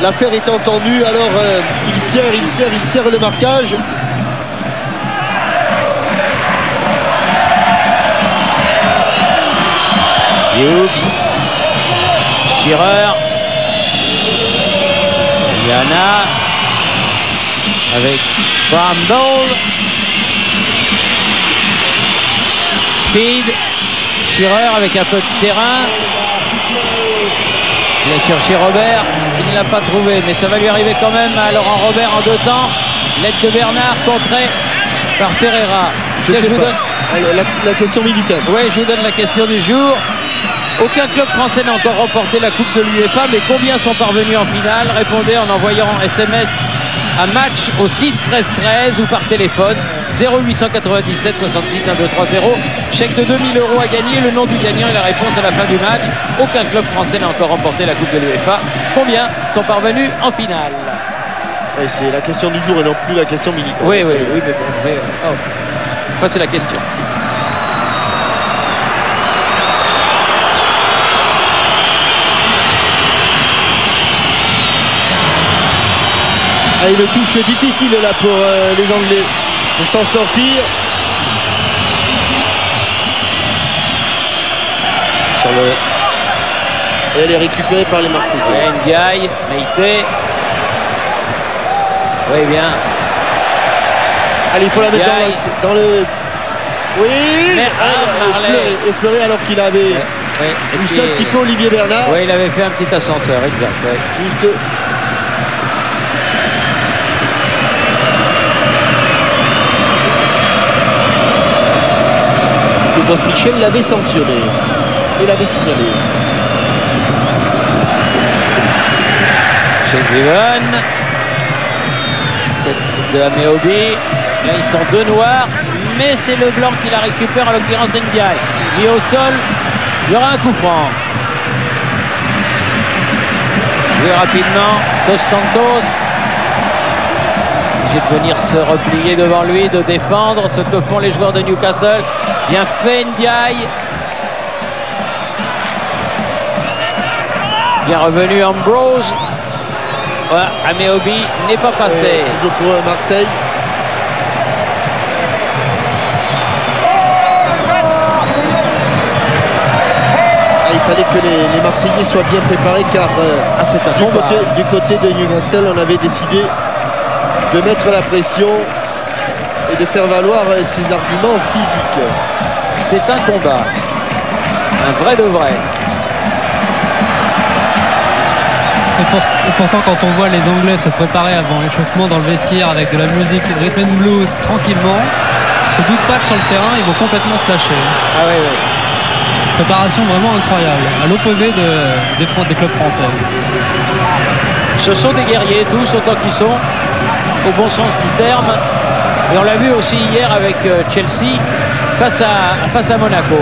l'affaire est entendue. Alors il serre le marquage. Hughes, Shearer, Yana avec Bramble, Speed, Shearer avec un peu de terrain. Il a cherché Robert, il ne l'a pas trouvé, mais ça va lui arriver quand même à Laurent Robert en 2 temps. L'aide de Bernard contrée par Ferreira. Je sais pas. La question militaire. Oui, je vous donne la question du jour. Aucun club français n'a encore remporté la Coupe de l'UEFA, mais combien sont parvenus en finale? Répondez en envoyant SMS à match au 6 13 13 ou par téléphone 0897 66 1230. Chèque de 2000 € à gagner. Le nom du gagnant et la réponse à la fin du match. Aucun club français n'a encore remporté la Coupe de l'UEFA. Combien sont parvenus en finale? Ouais, c'est la question du jour et non plus la question militaire. Oui, mais bon. Oui. Oh. Enfin, c'est la question. Ah, une touche difficile là pour les Anglais pour s'en sortir. Sur le... Et elle est récupérée par les Marseillais. Ndiaye, Meïté. Oui, bien. Allez, il faut la mettre dans le... Oui, Marley. effleuré alors qu'il avait poussé un petit peu Olivier Bernard. Oui, il avait fait un petit ascenseur, exact. Ouais. Juste... Boss Michel l'avait sanctionné et l'avait signalé. Chez Griven, tête de Ameobi. Là, ils sont 2 noirs, mais c'est le blanc qui la récupère, en l'occurrence Ndiaye. Mis au sol, il y aura un coup franc. Joué rapidement, Dos Santos. Obligé de venir se replier devant lui, de défendre ce que font les joueurs de Newcastle. Bien fait Ndiaye. Bien revenu Ambrose. Voilà, Ameobi n'est pas passé. Toujours pour Marseille. Il fallait que les Marseillais soient bien préparés car du côté de Newcastle, on avait décidé de mettre la pression et de faire valoir ses arguments physiques. C'est un combat, un vrai de vrai. Et pourtant, quand on voit les Anglais se préparer avant l'échauffement dans le vestiaire avec de la musique rhythm and blues tranquillement, on se doute pas que sur le terrain ils vont complètement se lâcher. Ah oui, oui. Préparation vraiment incroyable, à l'opposé des clubs français. Ce sont des guerriers tous autant qu'ils sont, au bon sens du terme. Et on l'a vu aussi hier avec Chelsea face à Monaco.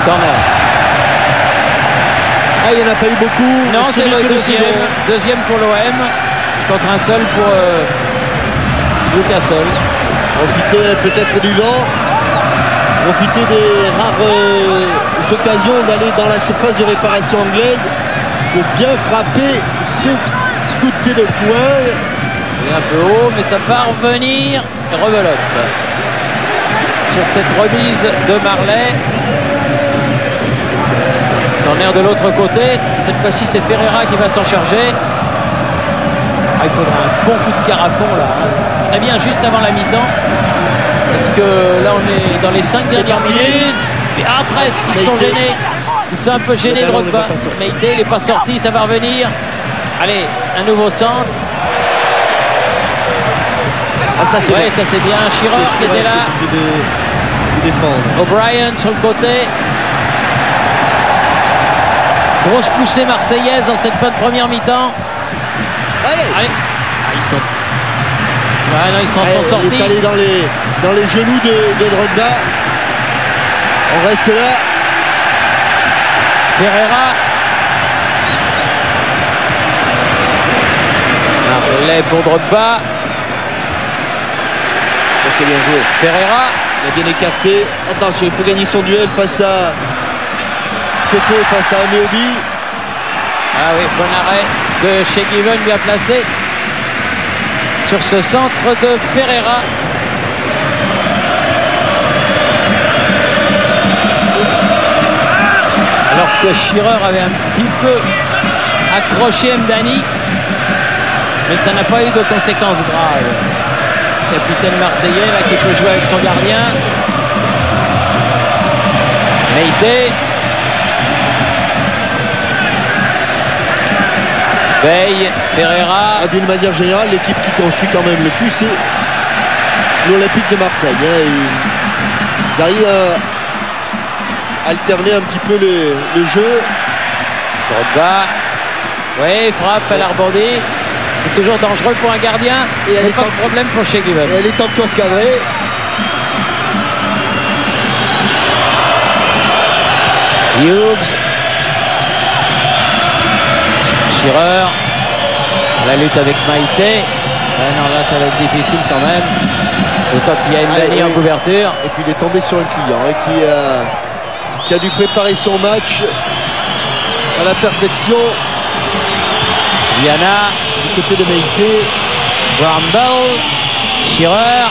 Corner. Ah, il n'y en a pas eu beaucoup. Non, c'est le deuxième pour l'OM contre un seul pour Newcastle. Profiter peut-être du vent, profiter des rares occasions d'aller dans la surface de réparation anglaise pour bien frapper ce coup de pied de coin. Il est un peu haut, mais ça va revenir. Rebelote sur cette remise de Marley. Corner de l'autre côté. Cette fois-ci, c'est Ferreira qui va s'en charger. Ah, il faudra un bon coup de carafon là. Ce serait bien juste avant la mi-temps. Parce que là, on est dans les 5 dernières minutes. Ah, presque, ils sont gênés. Ils sont un peu gênés de Drogba. Meïté, il n'est pas sorti, ça va revenir. Allez, un nouveau centre. Ah, ça c'est ça c'est bien. Shearer qui était là. O'Brien sur le côté. Grosse poussée marseillaise dans cette fin de première mi-temps. Allez. Ils sont Ah non, ils s'en sont sortis. Il est allé dans les genoux de Drogba. On reste là. Ferreira. Un relais pour Drogba. C'est bien joué. Ferreira. Il a bien écarté. Attention, il faut gagner son duel face à... C'est fait face à Ameobi. Ah oui, bon arrêt de Shay-Given, bien placé sur ce centre de Ferreira. Alors que Shearer avait un petit peu accroché Mdani, mais ça n'a pas eu de conséquences graves. Capitaine marseillais là qui peut jouer avec son gardien. Meite. Veille, Ferreira. D'une manière générale, l'équipe qui construit quand même le plus, c'est l'Olympique de Marseille. Ils arrivent à alterner un petit peu le jeu. Drogba. Oui, frappe à l'Arbandie. C'est toujours dangereux pour un gardien. Et elle n'est pas de problème pour Shay-Given. Elle est encore cadrée. Hughes. Shearer. La lutte avec Maïté. Non, là, ça va être difficile quand même. Autant qu'il y a Mdani en couverture. Et puis il est tombé sur un client qui a dû préparer son match à la perfection. Viana. Du côté de Meïté. Bramble. Shearer.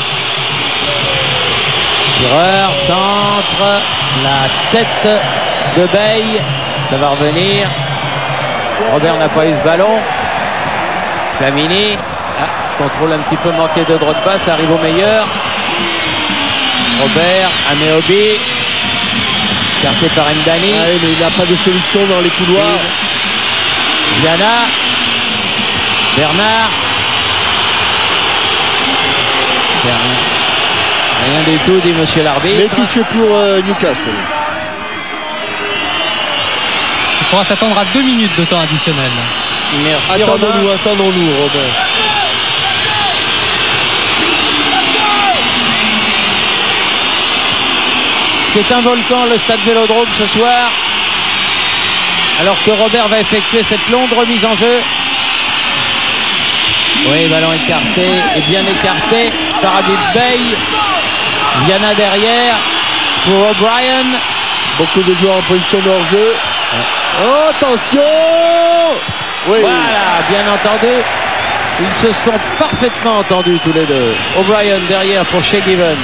Shearer, centre. La tête de Bay. Ça va revenir. Robert n'a pas eu ce ballon. Flamini. Contrôle un petit peu manqué de Drogba. Ça arrive au meilleur. Robert. Ameobi. Écarté par Mdani. Ah oui, mais il n'a pas de solution dans les couloirs. Viana. Bernard. Rien du tout, dit monsieur l'arbitre. Mais touché pour Newcastle. Il faudra s'attendre à 2 minutes de temps additionnel. Merci Attendons-nous, Robert. C'est un volcan, le stade Vélodrome ce soir. Alors que Robert va effectuer cette longue remise en jeu. Oui, ballon écarté et bien écarté par Habib Bey. Viana derrière pour O'Brien. Beaucoup de joueurs en position de hors-jeu. Oh, attention! Oui. Voilà, bien entendu. Ils se sont parfaitement entendus tous les deux. O'Brien derrière pour Shay-Given.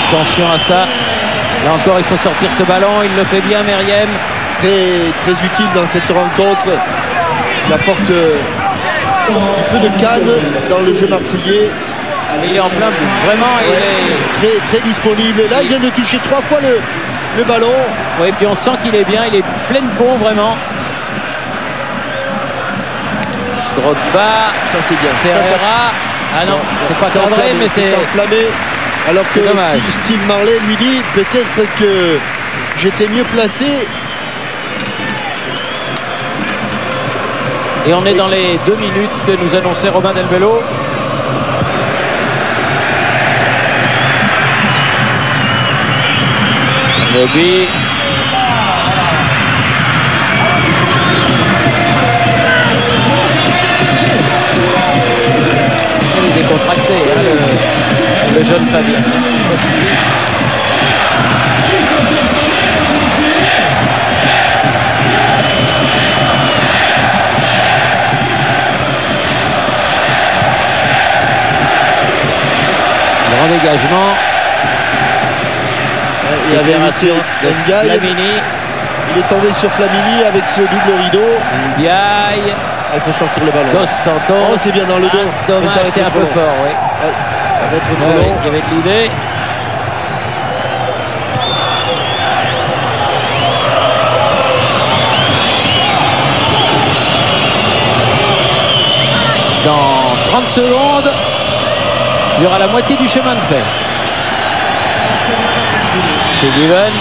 Attention à ça. Là encore, il faut sortir ce ballon. Il le fait bien, Meriem. Très utile dans cette rencontre. Il apporte un peu de calme dans le jeu marseillais. Il est en plein bout. Vraiment, il est très disponible. Là, il vient de toucher 3 fois le ballon. Oui, puis on sent qu'il est bien. Il est plein de peau, vraiment. Drogba. Ça, c'est bien. Ferreira. Ah non, c'est pas cadré, mais c'est enflammé. Alors que Steve Marley lui dit peut-être que j'étais mieux placé. Et on est dans les 2 minutes que nous annonçait Robin Delbello. Moby. Il est décontracté, hein, le jeune Fabien. Grand dégagement. Il avait raté Flamini. Il est tombé sur Flamini avec ce double rideau. Ndiaye. Il faut sortir le ballon. Dos Santos. Oh, c'est bien dans le dos. Dommage, c'est un peu fort, oui. Ouais, ça va être trop long. Il y avait de l'idée. Dans 30 secondes, il y aura la moitié du chemin de fer. Monsieur Given.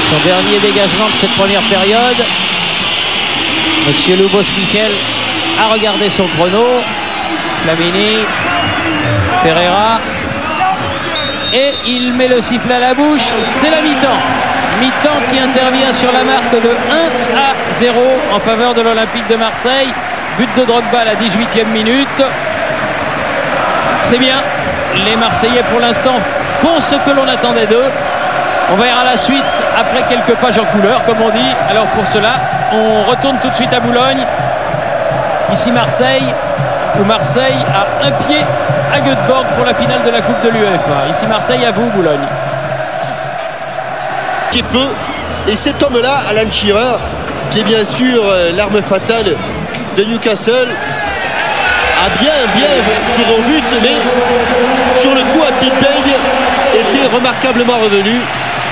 Son dernier dégagement de cette première période. Monsieur Lubos Michel a regardé son chrono. Flamini, Ferreira. Et il met le sifflet à la bouche. C'est la mi-temps. Mi-temps qui intervient sur la marque de 1-0 en faveur de l'Olympique de Marseille. But de Drogba à la 18e minute. C'est bien. Les Marseillais pour l'instant font ce que l'on attendait d'eux. On verra la suite après quelques pages en couleur, comme on dit. Alors pour cela, on retourne tout de suite à Boulogne. Ici Marseille, où Marseille a un pied à Göteborg pour la finale de la Coupe de l'UEFA. Ici Marseille, à vous Boulogne. Qui peut. Et cet homme-là, Alan Shearer, qui est bien sûr l'arme fatale de Newcastle, a bien tiré au but, mais sur le coup, Habib Beye était remarquablement revenu.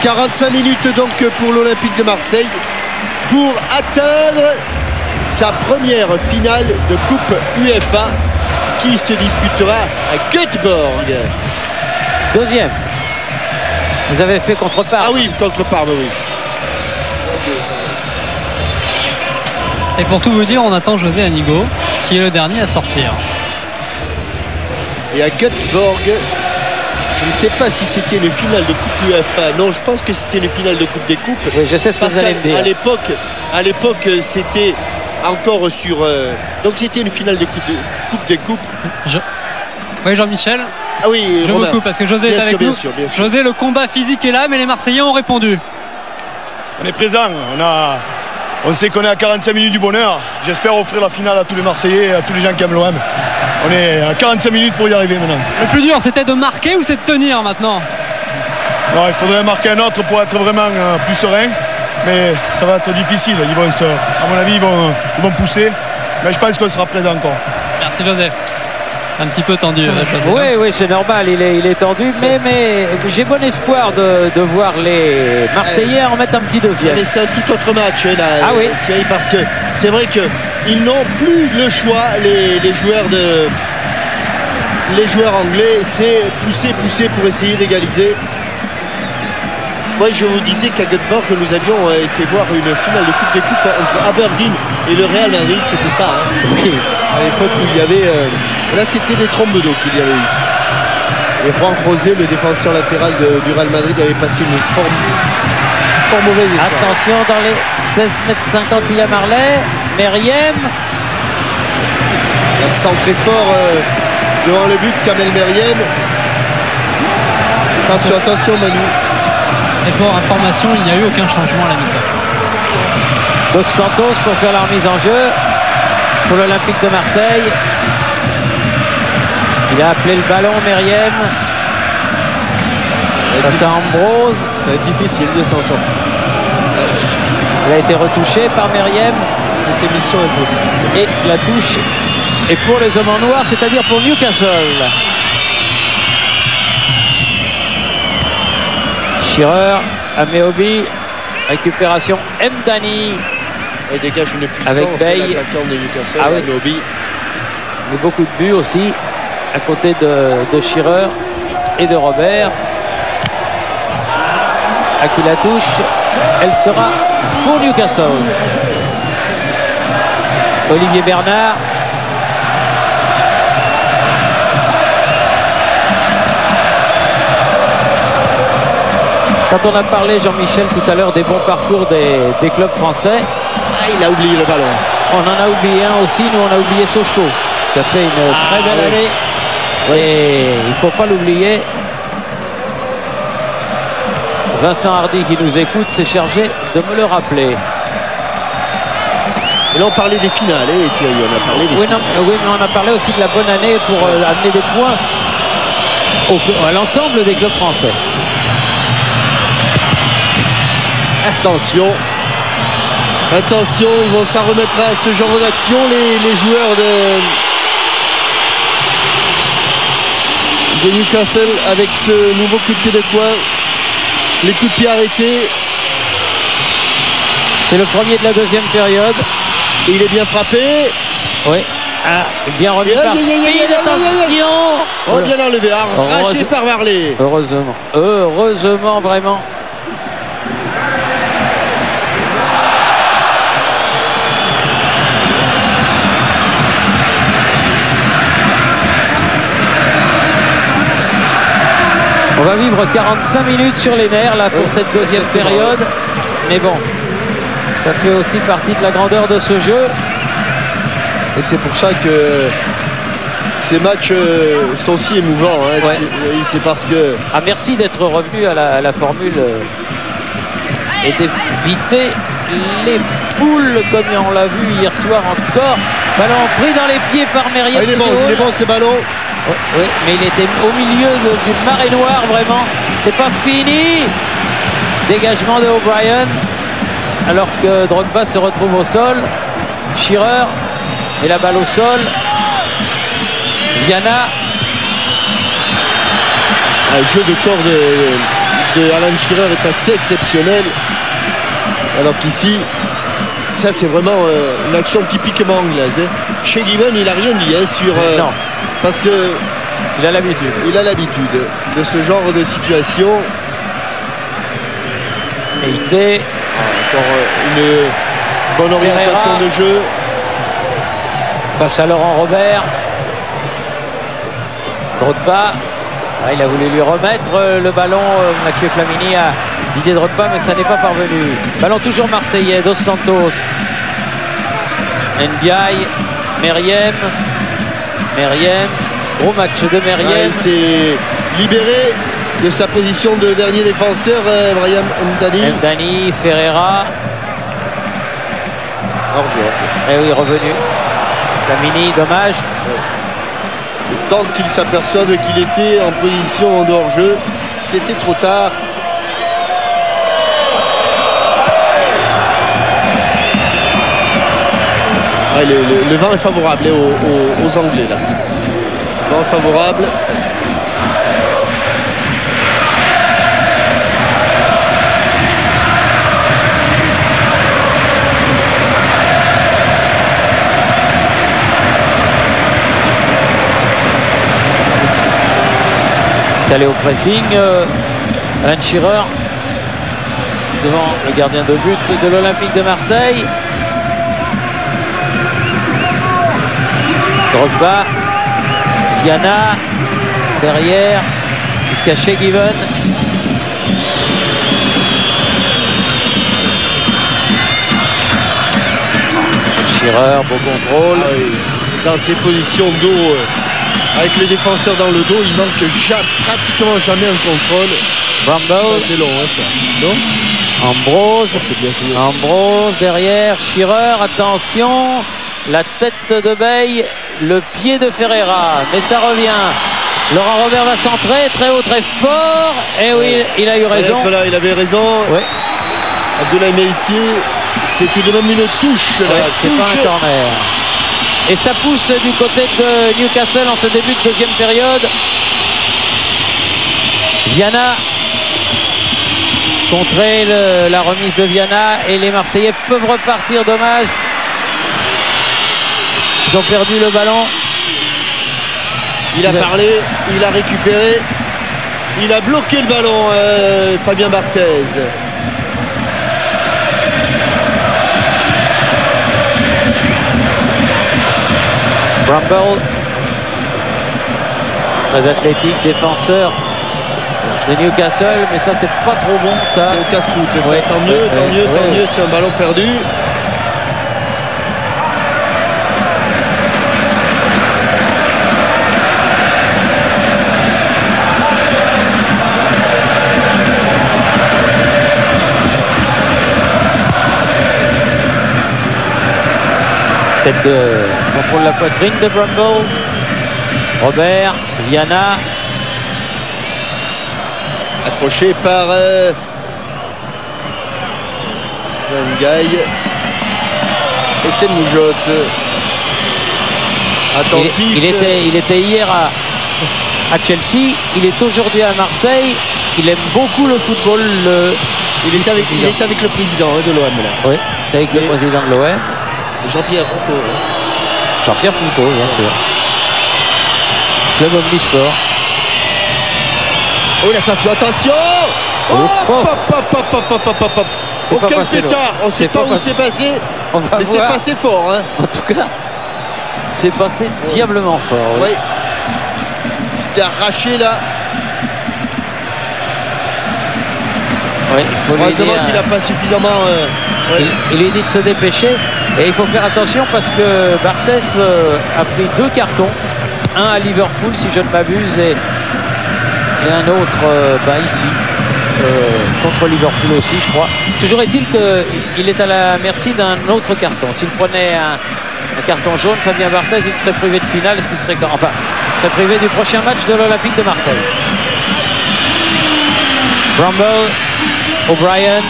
45 minutes donc pour l'Olympique de Marseille pour atteindre sa première finale de Coupe UEFA qui se disputera à Göteborg. Deuxième. Vous avez fait contre Parme. Ah oui, contre Parme, oui. Et pour tout vous dire, on attend José Anigo, qui est le dernier à sortir. Et à Göteborg, je ne sais pas si c'était une finale de Coupe UEFA. Non, je pense que c'était une finale de Coupe des Coupes. Oui, je sais ce que vous allez me dire. À l'époque, c'était encore sur... donc c'était une finale de Coupe des Coupes. Oui, Jean-Michel. Ah oui, je vous coupe parce que José est avec nous. Bien sûr. José, le combat physique est là, mais les Marseillais ont répondu. On est présent. On sait qu'on est à 45 minutes du bonheur. J'espère offrir la finale à tous les Marseillais et à tous les gens qui aiment l'OM. On est à 45 minutes pour y arriver maintenant. Le plus dur, c'était de marquer ou c'est de tenir maintenant? Non, il faudrait marquer un autre pour être vraiment plus serein. Mais ça va être difficile. À mon avis, ils vont pousser. Mais je pense qu'on sera présent encore. Merci José. Un petit peu tendu, José. Oui, c'est normal, il est tendu, mais j'ai bon espoir de voir les Marseillais en mettre un petit deuxième. Mais c'est un tout autre match là, oui. Thierry, parce que c'est vrai qu'ils n'ont plus le choix, les joueurs anglais, c'est pousser pour essayer d'égaliser. Moi, je vous disais qu'à Göteborg, nous avions été voir une finale de Coupe des Coupes entre Aberdeen et le Real Madrid, c'était ça. Hein. Oui. À l'époque où il y avait... là, c'était des trombes d'eau qu'il y avait eu. Et Juan José, le défenseur latéral du Real Madrid, avait passé une fort mauvaise histoire. Attention, dans les 16,50 m, il y a Marley. Meriem. Un centre fort devant le but, Kamel Meriem. Attention, Manu. Et pour information, il n'y a eu aucun changement à la mi-temps. Dos Santos pour faire la remise en jeu pour l'Olympique de Marseille. Il a appelé le ballon, Meriem. Face à Ambrose. Ça va être difficile de s'en sortir. Il a été retouché par Meriem. C'était mission impossible. Et la touche est pour les hommes en noir, c'est-à-dire pour Newcastle. Shearer, Ameobi, récupération Mdani. Il dégage une puissance avec Beye. L'attaquant de Newcastle, Ah oui. Ameobi. Mais beaucoup de buts aussi à côté de Shearer et de Robert. À qui la touche, elle sera pour Newcastle. Olivier Bernard. Quand on a parlé, Jean-Michel, tout à l'heure des bons parcours des clubs français, Il a oublié le ballon. on en a oublié un aussi. Nous, on a oublié Sochaux, qui a fait une très belle année. Et il ne faut pas l'oublier. Vincent Hardy, qui nous écoute, s'est chargé de me le rappeler. Et là, on parlait des finales, Thierry. On a parlé des finales. Oui, mais on a parlé aussi de la bonne année pour amener des points à l'ensemble des clubs français. Attention, ils vont s'en remettre à ce genre d'action, les joueurs de Newcastle, avec ce nouveau coup de pied de coin, les coups de pied arrêtés. C'est le premier de la deuxième période. Et il est bien frappé. Oui. Ah, bien remis par Speed, attention. Oh, bien enlevé, arraché par Marley. Heureusement, vraiment. On va vivre 45 minutes sur les nerfs là pour cette deuxième période. Mais bon, ça fait aussi partie de la grandeur de ce jeu. Et c'est pour ça que ces matchs sont si émouvants. Hein. Ouais. C'est parce que... Ah, merci d'être revenu à la formule et d'éviter les poules comme on l'a vu hier soir encore. Ballon pris dans les pieds par Meriem. il est bon ces ballons. Oui, mais il était au milieu d'une marée noire, vraiment. C'est pas fini. Dégagement de O'Brien, alors que Drogba se retrouve au sol. Shearer et la balle au sol. Viana. Un jeu de corps de Alan Shearer est assez exceptionnel. Alors qu'ici, ça c'est vraiment une action typiquement anglaise. Hein. Chez Given, il n'a rien dit sur... non. Parce que il a l'habitude. Il a l'habitude de ce genre de situation. Et encore une bonne orientation de jeu. Face à Laurent Robert. Drogba. Ah, il a voulu lui remettre le ballon, Mathieu Flamini à Didier Drogba, mais ça n'est pas parvenu. Ballon toujours marseillais, Dos Santos. Ndiaye, Meriem. Gros match de Meriem. Il s'est libéré de sa position de dernier défenseur, Brahim Mdani. Mdani, Ferreira. Hors-jeu. Eh oui, revenu. Flamini, dommage. Tant qu'ils s'aperçoivent qu'il était en position de hors-jeu, c'était trop tard. Ah, le vent est favorable aux Anglais là. Vent favorable. Allé au pressing. Alan Shearer devant le gardien de but de l'Olympique de Marseille. Drogba, Viana, derrière, jusqu'à Shea Given. Shearer, beau contrôle. Ah oui. Dans ces positions d'eau, avec les défenseurs dans le dos, il manque pratiquement jamais un contrôle. Bramble. C'est long, hein, ça. Non Ambrose. Oh, c'est bien joué. Ambrose derrière. Shearer, attention. La tête de Bey, le pied de Ferreira. Mais ça revient. Laurent Robert va centrer, très haut, très fort. Et oui, il a eu raison. Là, il avait raison. Oui. Abdoulaye Meïti, c'est tout de même une touche. Là. Ouais, c'est pas un corner. Et ça pousse du côté de Newcastle en ce début de deuxième période. Viana contrer la remise de Viana et les Marseillais peuvent repartir. Dommage. Ils ont perdu le ballon. Il a parlé, il a récupéré, il a bloqué le ballon, Fabien Barthez. Bramble, très athlétique, défenseur de Newcastle, mais ça c'est pas trop bon ça. C'est au casse-croûte, ça. Ouais. Tant mieux, c'est un ballon perdu. Tête de contrôle la poitrine de Bramble. Robert, Viana. Accroché par Ndiaye. Etienne Moujotte. Attentif. Il était hier à Chelsea. Il est aujourd'hui à Marseille. Il aime beaucoup le football. Il est avec le président de l'OM là. Oui, avec le président de l'OM. Jean-Pierre Foucault. Jean-Pierre Foucault, bien sûr. Club Omnisport. Oh, attention, attention. Oh, C'est pas quel passé pétard. On ne sait pas où c'est passé, On va mais c'est voir. passé fort. Hein. En tout cas, c'est passé diablement fort. Oui. Oui. C'était arraché là. Oui, il faut lui Heureusement dire, qu'il n'a pas suffisamment. Ouais. il lui dit de se dépêcher. Et il faut faire attention parce que Barthès a pris 2 cartons. Un à Liverpool, si je ne m'abuse, et un autre ici. Contre Liverpool aussi, je crois. Toujours est-il qu'il est à la merci d'un autre carton. S'il prenait un carton jaune, Fabien Barthez, il serait privé de finale. Est-ce qu'il serait, enfin, il serait privé du prochain match de l'Olympique de Marseille. Bramble, O'Brien,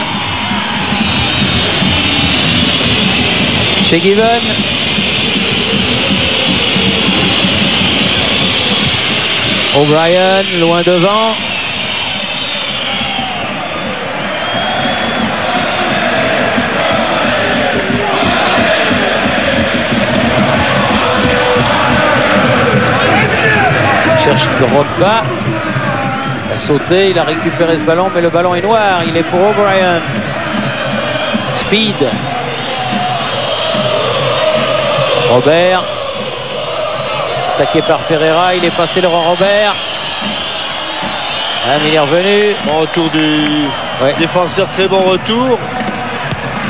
chez Given. O'Brien, loin devant. Cherche Drogba. Il a sauté, il a récupéré ce ballon, mais le ballon est noir. Il est pour O'Brien. Speed. Robert. Attaqué par Ferreira. Il est passé Laurent Robert. Ah, mais il est revenu. Bon retour du défenseur, très bon retour.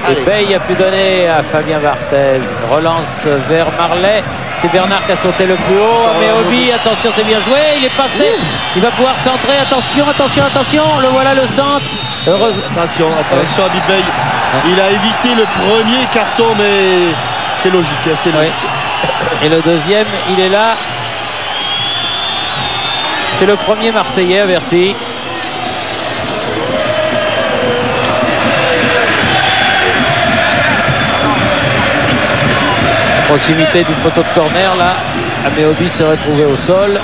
Et Bay a pu donner à Fabien Barthez. Relance vers Marley. C'est Bernard qui a sauté le plus haut. Mais Obi, attention, c'est bien joué. Il est passé. Il va pouvoir centrer. Attention, attention, attention. Le voilà le centre. Heureusement. Attention, attention à Bibey. Il a évité le premier carton, mais c'est logique. C'est logique. Et le deuxième, il est là. C'est le premier Marseillais averti. Proximité du poteau de corner là. Améobi s'est retrouvé au sol.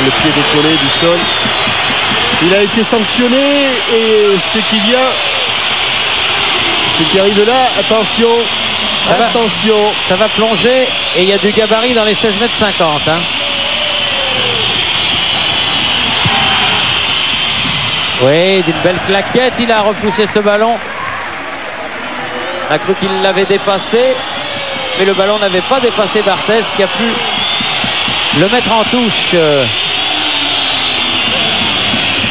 Le pied décollé du sol. Il a été sanctionné et ce qui arrive là, attention, attention. Ça va plonger et il y a du gabarit dans les 16,50 m. Hein. Oui, d'une belle claquette, il a repoussé ce ballon. On a cru qu'il l'avait dépassé, mais le ballon n'avait pas dépassé Barthez qui a pu le mettre en touche.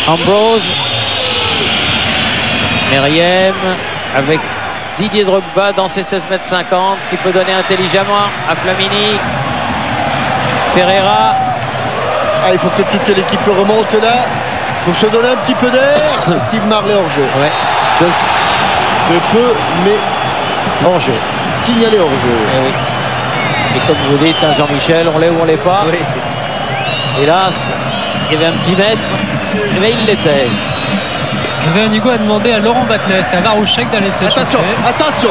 Ambrose. Meriem avec Didier Drogba dans ses 16,50 m qui peut donner intelligemment à Flamini. Ferreira. Ah, il faut que toute l'équipe remonte là pour se donner un petit peu d'air. Steve Marley hors jeu. Ouais. De peu, mais hors jeu. Signalé hors jeu. Et, oui. Et comme vous dites, hein, Jean-Michel, on l'est ou on l'est pas. Oui. Hélas, il y avait un petit mètre, mais il l'était. José Anigo a demandé à Laurent Batles et à Marouchek d'aller s'échauffer. Attention, attention,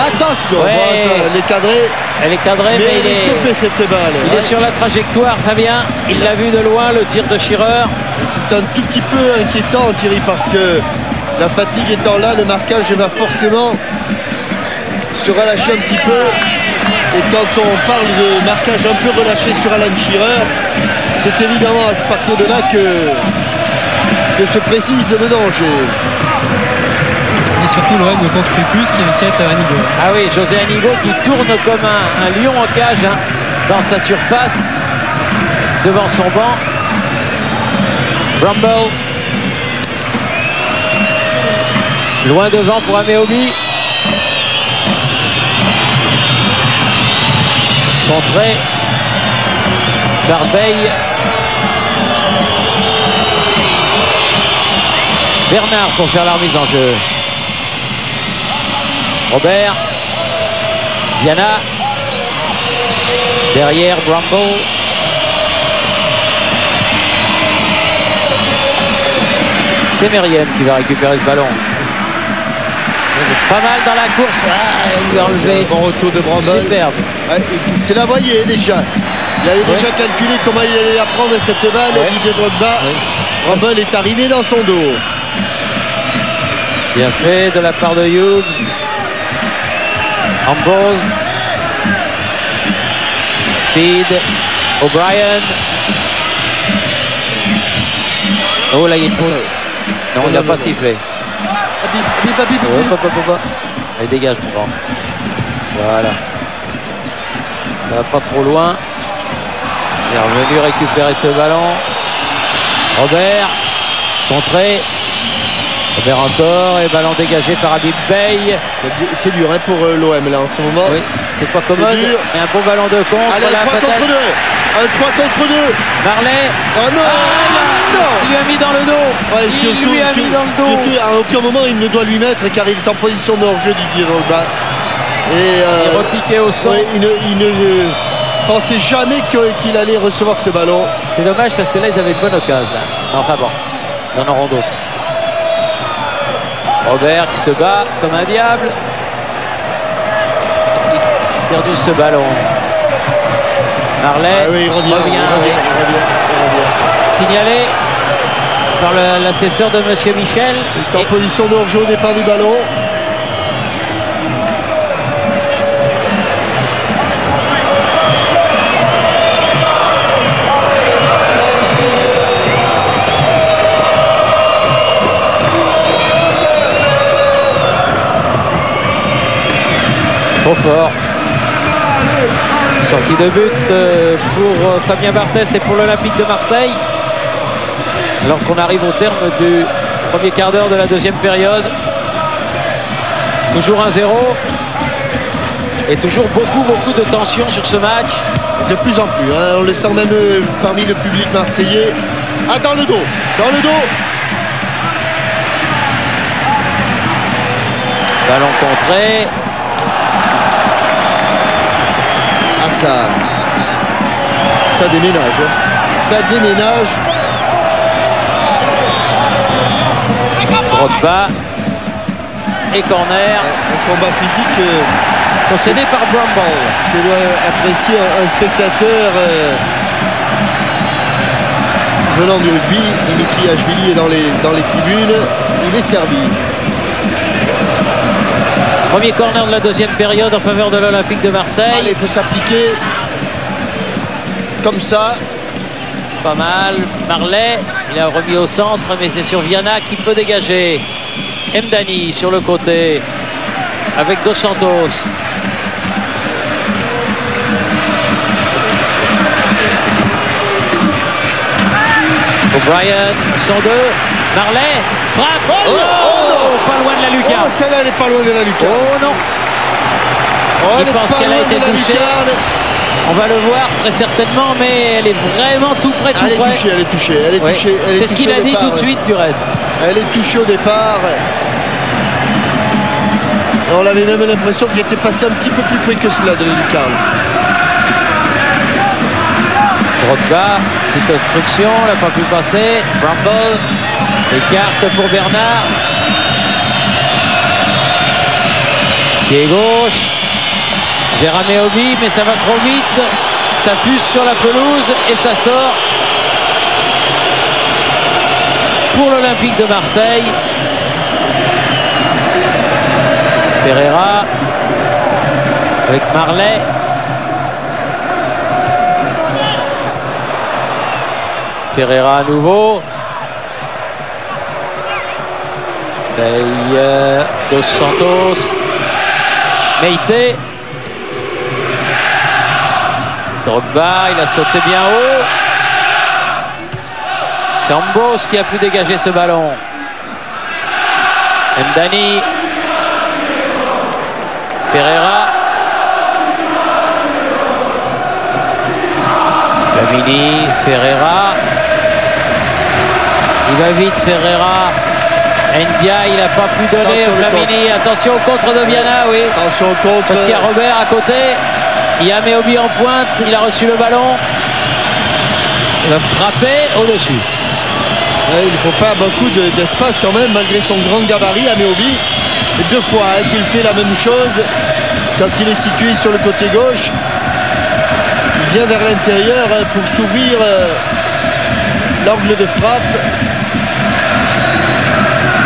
attention. Ouais. Bon, elle est cadrée. Elle est cadrée, Mais mais il est stoppé cette balle. il est sur la trajectoire, Fabien. Il l'a vu de loin, le tir de Schirrer. C'est un tout petit peu inquiétant, Thierry, parce que la fatigue étant là, le marquage va forcément se relâcher un petit peu. Et quand on parle de marquage un peu relâché sur Alan Shearer, c'est évidemment à partir de là que se précise le danger. Et surtout l'OM ne construit plus, ce qui inquiète Anigo. Ah oui, José Anigo qui tourne comme un lion en cage hein, dans sa surface, devant son banc. Bramble. Loin devant pour Améobi. Contré. Barbeil. Bernard pour faire la remise en jeu. Robert. Viana. Derrière Bramble. C'est Meriem qui va récupérer ce ballon. Pas mal dans la course. Ah, il lui a enlevé. Bon retour de Bramble. Superbe. Ouais, c'est la voyée déjà. Il avait déjà calculé comment il allait la prendre cette balle. Ouais. Didier Drogba. Oui. Bramble est arrivé dans son dos. Bien fait de la part de Hughes. Ambrose. Speed. O'Brien. Oh là, il y a une faute. Non, il n'a pas sifflé. Allez, dégage, mon grand. Voilà. Ça va pas trop loin. Il est revenu récupérer ce ballon. Robert. Contré. Robert encore. Et ballon dégagé par Habib Bey. C'est dur hein, pour l'OM là en ce moment. Oui, c'est pas commode. Mais un bon ballon de contre. Allez, là, 3 contre 2. Un 3 contre 2. Marley. Oh non, non. Il lui a mis dans le dos. Ouais, Il lui a mis dans le dos. Surtout, à aucun moment il ne doit lui mettre car il est en position de hors-jeu, Didier Drogba. Et il repiquait au centre. Ouais, il ne pensait jamais qu'il allait recevoir ce ballon. C'est dommage parce que là ils avaient une bonne occasion. Enfin bon, ils en auront d'autres. Robert qui se bat comme un diable. Il a perdu ce ballon. Marley oui, il revient. Signalé par l'assesseur de Monsieur Michel. En position de hors-jeu au départ du ballon. Trop fort. Sortie de but pour Fabien Barthez et pour l'Olympique de Marseille. Alors qu'on arrive au terme du premier quart d'heure de la deuxième période. Toujours 1-0. Et toujours beaucoup de tension sur ce match. De plus en plus. Hein. On le sent même parmi le public marseillais. Ah, dans le dos. Dans le dos. Ballon contré. Ah, ça déménage. Ça déménage. Drogba. Et corner. Un combat physique concédé par Bramble. Que doit apprécier un spectateur venant du rugby. Dimitri Ashvili est dans les tribunes. Il est servi. Premier corner de la deuxième période en faveur de l'Olympique de Marseille. Allez, il faut s'appliquer. Comme ça. Pas mal. Marley, il a remis au centre, mais c'est sur Viana qui peut dégager. Mdani sur le côté avec Dos Santos. O'Brien, 102. Marley, frappe. Oh, non. Pas loin de la lucarne. Oh, celle-là, elle n'est pas loin de la lucarne. Oh non. Oh, Je pense qu'elle a été touchée. On va le voir très certainement, mais elle est vraiment tout près, tout près. Elle est touchée. C'est ce qu'il a dit tout de suite du reste. Elle est touchée au départ. On avait même l'impression qu'il était passé un petit peu plus près que cela de la lucarne. Drogba, petite obstruction, n'a pas pu passer. Bramble, écarte pour Bernard. Pied gauche. Vers Ameobi, mais ça va trop vite. Ça fuse sur la pelouse et ça sort pour l'Olympique de Marseille. Ferreira avec Marley. Ferreira à nouveau. Dos Santos. Meite. Drogba, il a sauté bien haut. C'est Ambos qui a pu dégager ce ballon. Mdani. Ferreira. Flamini, Ferreira. Il va vite, Ferreira. Ndia, il n'a pas pu donner à Flamini. Attention au contre de Viana, oui. Attention au contre. Parce qu'il y a Robert à côté. Il y a Meobi en pointe. Il a reçu le ballon. Il va frapper au-dessus. Ouais, il ne faut pas beaucoup d'espace quand même, malgré son grand gabarit à Meobi. Deux fois qu'il fait la même chose quand il est situé sur le côté gauche. Il vient vers l'intérieur pour s'ouvrir l'angle de frappe.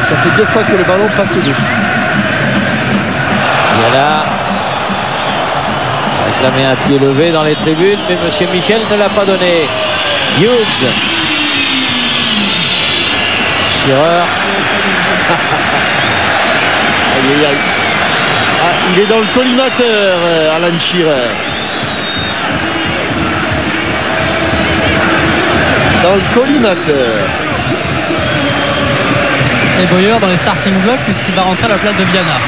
Ça fait 2 fois que le ballon passe au-dessus. Viana a réclamé un pied levé dans les tribunes, mais M. Michel ne l'a pas donné. Hughes. Shearer. Aïe, aïe, aïe. Ah, il est dans le collimateur, Alan Shearer. Dans le collimateur. Et Boyer dans les starting blocks puisqu'il va rentrer à la place de Viana.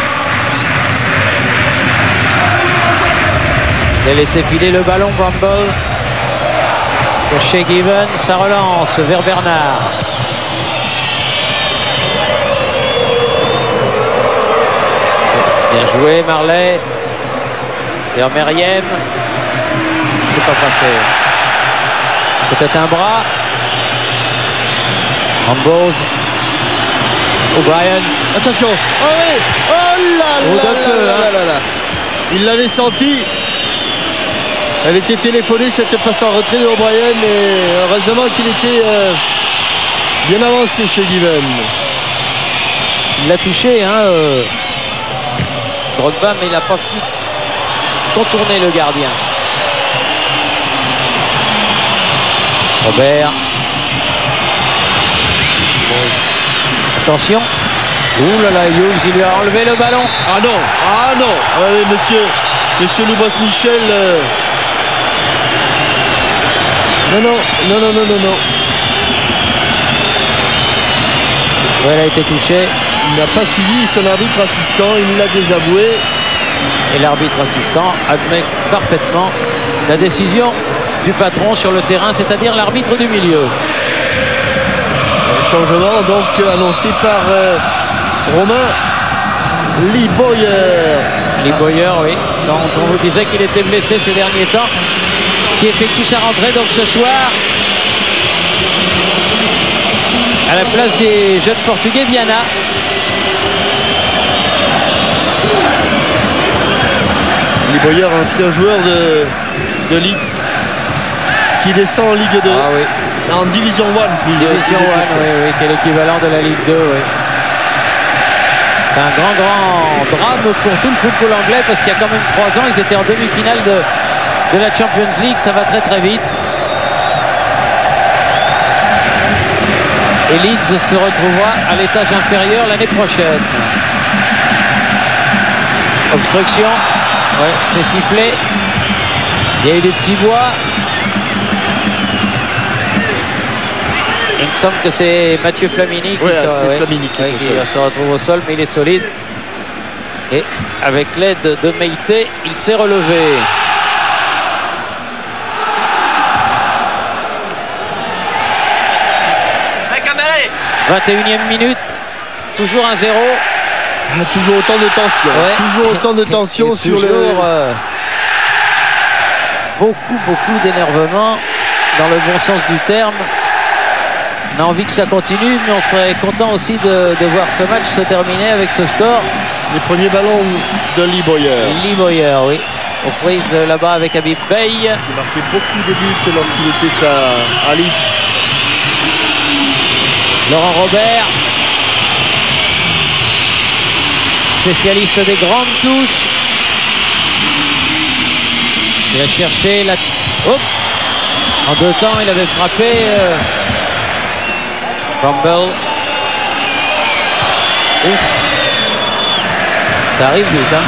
Il a laissé filer le ballon, Bramble. Pour Shea Given, ça relance vers Bernard. Bien joué, Marley. Vers Meriem. C'est pas passé. Peut-être un bras. Ambrose. O'Brien. Attention. Oh oui. Oh là là là là. Il l'avait senti. Elle était téléphonée, cette passe en retrait de O'Brien, et heureusement qu'il était bien avancé chez Given. Il l'a touché, Drogba, mais il n'a pas pu contourner le gardien. Robert. Attention. Ouh là là, Hughes, il lui a enlevé le ballon. Ah non, ah non. Ah oui, monsieur Loubas Michel. Non. Ouais, elle a été touchée. Il n'a pas suivi son arbitre assistant, il l'a désavoué. Et l'arbitre assistant admet parfaitement la décision du patron sur le terrain, c'est-à-dire l'arbitre du milieu. Changement donc annoncé par Romain Lee Boyer. Lee Boyer, oui. Quand on vous disait qu'il était blessé ces derniers temps, qui effectue sa rentrée donc ce soir à la place des jeunes portugais. Viana. Lee Boyer, ancien joueur de Leeds, qui descend en Ligue 2. Ah oui. En Division 1 plus. Division 1, oui, qui est l'équivalent de la Ligue 2, oui. C'est un grand drame pour tout le football anglais parce qu'il y a quand même 3 ans, ils étaient en demi-finale de la Champions League. Ça va très très vite. Et Leeds se retrouvera à l'étage inférieur l'année prochaine. Obstruction. Ouais, c'est sifflé. Il y a eu des petits bois. Il me semble que c'est Mathieu Flamini qui, se retrouve au sol, mais il est solide. Et avec l'aide de Meïté, il s'est relevé. 21e minute, toujours 1-0. Toujours autant de tension. Ouais. Toujours autant de tension sur le. Beaucoup d'énervement dans le bon sens du terme. On a envie que ça continue, mais on serait content aussi de voir ce match se terminer avec ce score. Les premiers ballons de Lee Boyer. Lee Boyer, oui. Aux prises là-bas avec Habib Bey. Il marquait beaucoup de buts lorsqu'il était à Leeds. Laurent Robert. Spécialiste des grandes touches. Il a cherché la... Oh, en 2 temps, il avait frappé... Campbell. Ouf. Ça arrive vite, hein.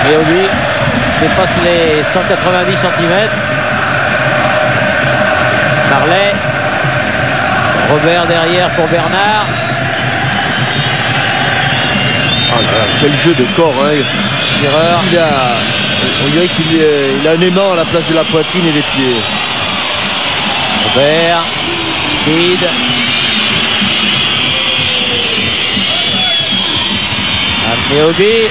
Meobi dépasse les 190 cm. Marley. Robert derrière pour Bernard. Oh là là, quel jeu de corps, hein. Shearer. On dirait qu'il a un aimant à la place de la poitrine et des pieds. Robert. Speed. Meobi.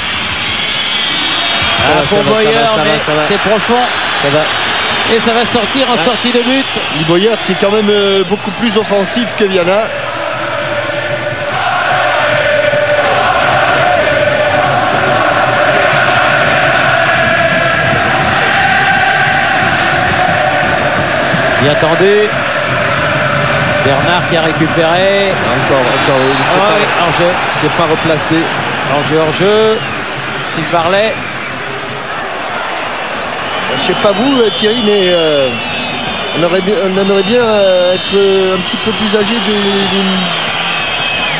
Pour Boyer, mais c'est profond. Ça va. Et ça va sortir en sortie de but. Lee Boyer qui est quand même beaucoup plus offensif que Viana. Bien tendu. Bernard qui a récupéré. Encore. Hors-jeu. C'est pas replacé. Hors-jeu. Steve Barlet. Je sais pas vous, Thierry, mais on aimerait bien être un petit peu plus âgé d'une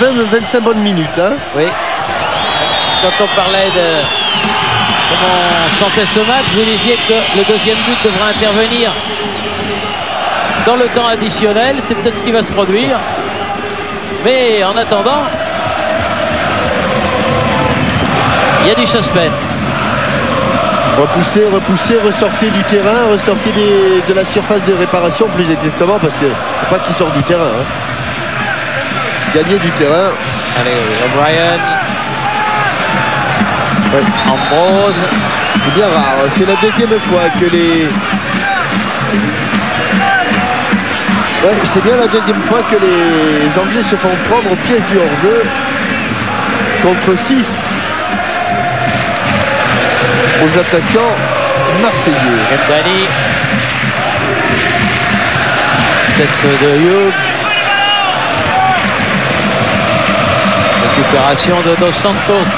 20-25 bonnes minutes. Hein. Oui. Quand on parlait de comment on sentait ce match, vous disiez que le deuxième but devrait intervenir dans le temps additionnel. C'est peut-être ce qui va se produire. Mais en attendant, il y a du suspense. Repousser, ressortez du terrain, ressortez de la surface de réparation plus exactement, parce que faut pas qu'il sorte du terrain. Hein. Gagner du terrain. Allez, O'Brien. Ouais. Ambrose. C'est bien rare. C'est la deuxième fois que les... Ouais, c'est bien la deuxième fois que les Anglais se font prendre au piège du hors-jeu contre 6 aux attaquants marseillais. Mbani. Tête de Hughes. Récupération de Dos Santos.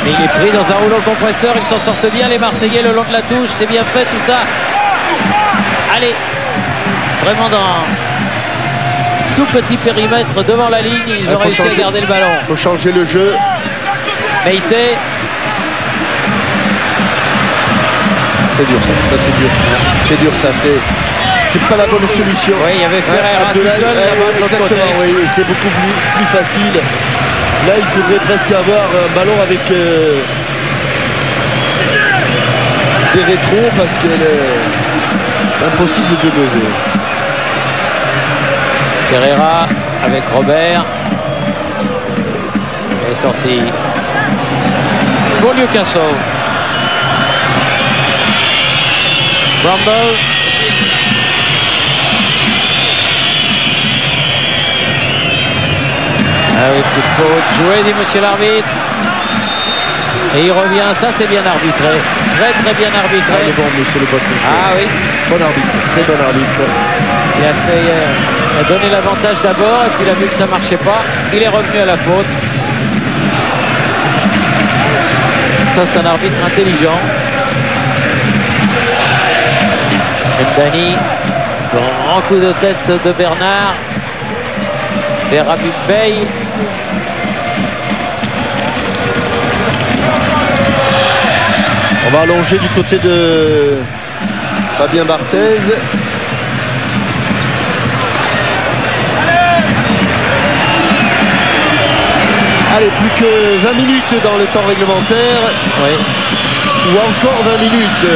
Mais il est pris dans un rouleau compresseur. Ils s'en sortent bien les Marseillais le long de la touche. C'est bien fait tout ça. Allez. Vraiment dans tout petit périmètre devant la ligne. Ils ont réussi à garder le ballon. Il faut changer le jeu. Meïté. C'est dur ça c'est dur. C'est dur ça, c'est pas la bonne solution. Oui, il y avait Ferreira tout seul là-bas de l'autre côté. Exactement, oui, c'est beaucoup plus facile. Là, il faudrait presque avoir un ballon avec des rétros parce que impossible de doser. Ferreira avec Robert. Elle est sortie pour Newcastle. Bramble. Ah oui, petite faute jouée, dit monsieur l'arbitre. Et il revient, ça c'est bien arbitré. Très bien arbitré. Ah, il est bon, monsieur le boss. Ah oui. Bon arbitre, très bon arbitre. Il a donné l'avantage d'abord et puis il a vu que ça marchait pas. Il est revenu à la faute. Ça c'est un arbitre intelligent. Mbani, grand coup de tête de Bernard vers Habib Bey. On va allonger du côté de Fabien Barthez. Allez, plus que 20 minutes dans le temps réglementaire. Oui. Ou encore 20 minutes.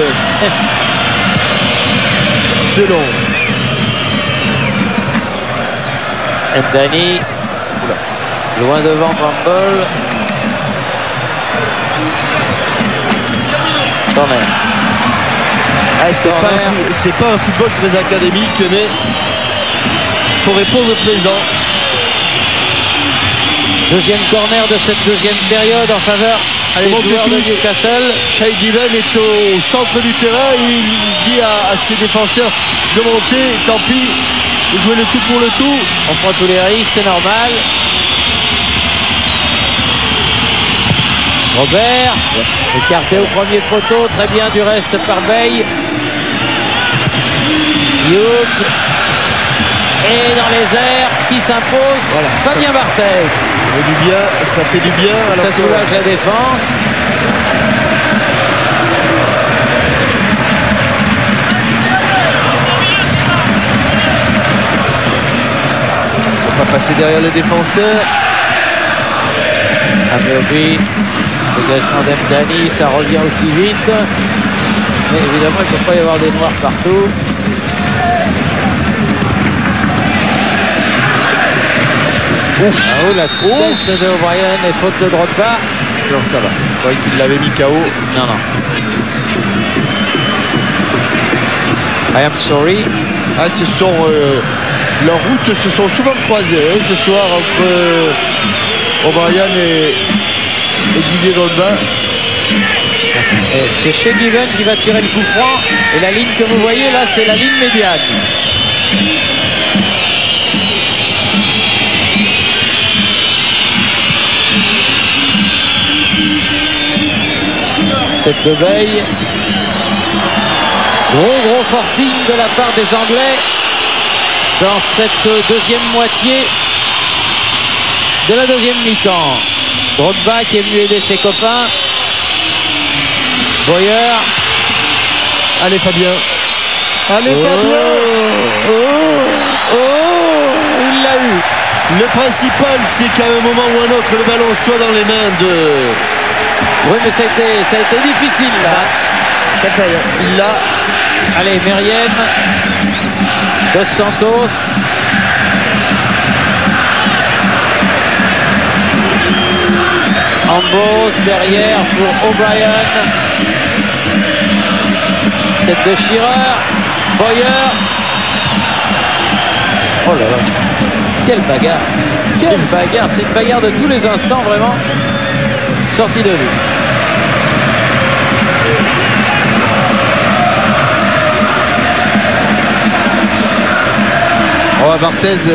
Selon Ndani, loin devant Bramble. Corner. C'est pas un football très académique, mais il faut répondre présent. Deuxième corner de cette deuxième période en faveur des joueurs de Newcastle. Shay Given est au centre du terrain. Il dit à ses défenseurs de monter. Tant pis, de jouer le tout pour le tout. On prend tous les risques, c'est normal. Robert, écarté au premier poteau, très bien du reste par Bey. Hughes. Et dans les airs, qui s'impose, voilà, Fabien Barthez. Ça fait du bien. Ça soulage la défense. Il ne faut pas passer derrière les défenseurs. Améobi, dégagement d'Mdani, ça revient aussi vite. Mais évidemment, il ne peut pas y avoir des noirs partout. Ouf. Ah, oh, la tête de O'Brien et faute de Drogba. Non, ça va. Je croyais qu'il l'avait mis KO. Non. I am sorry. Ah, ce sont leurs routes se sont souvent croisées ce soir entre O'Brien et Didier Drogba. Et c'est Shea Given qui va tirer le coup franc. Et la ligne que vous voyez là, c'est la ligne médiane. Tête de Veille. Gros forcing de la part des Anglais dans cette deuxième moitié de la deuxième mi-temps. Drogba qui est venu aider ses copains. Boyer. Allez Fabien. Allez Fabien. Il l'a eu. Le principal, c'est qu'à un moment ou un autre, le ballon soit dans les mains de... Oui, mais ça a été difficile là. Ça fait rien. Il l'a. Allez, Meriem. Dos Santos. Ambos derrière pour O'Brien. Tête de Shearer. Boyer. Oh là là. Quelle bagarre. Quelle bagarre. C'est une bagarre de tous les instants vraiment. Sortie de but. On va Barthez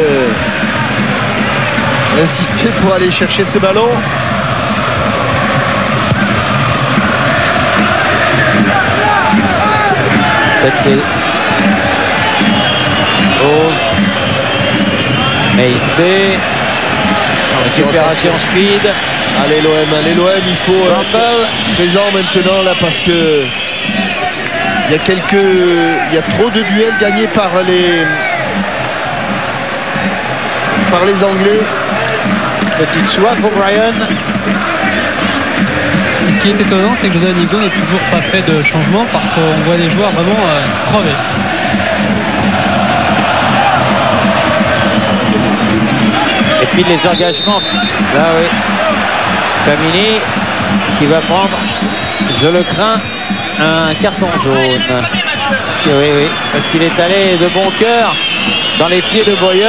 insister pour aller chercher ce ballon. Tête. Ose. Meite. Récupération speed. Allez l'OM, il faut être présent maintenant là parce que il y a trop de duels gagnés par les Anglais. Petite soif O'Brien. Et ce qui est étonnant, c'est que José Anigo n'a toujours pas fait de changement parce qu'on voit des joueurs vraiment crevés. Et puis les engagements. Là oui. Famini qui va prendre, je le crains, un carton jaune. Parce qu'il est allé de bon cœur dans les pieds de Boyer.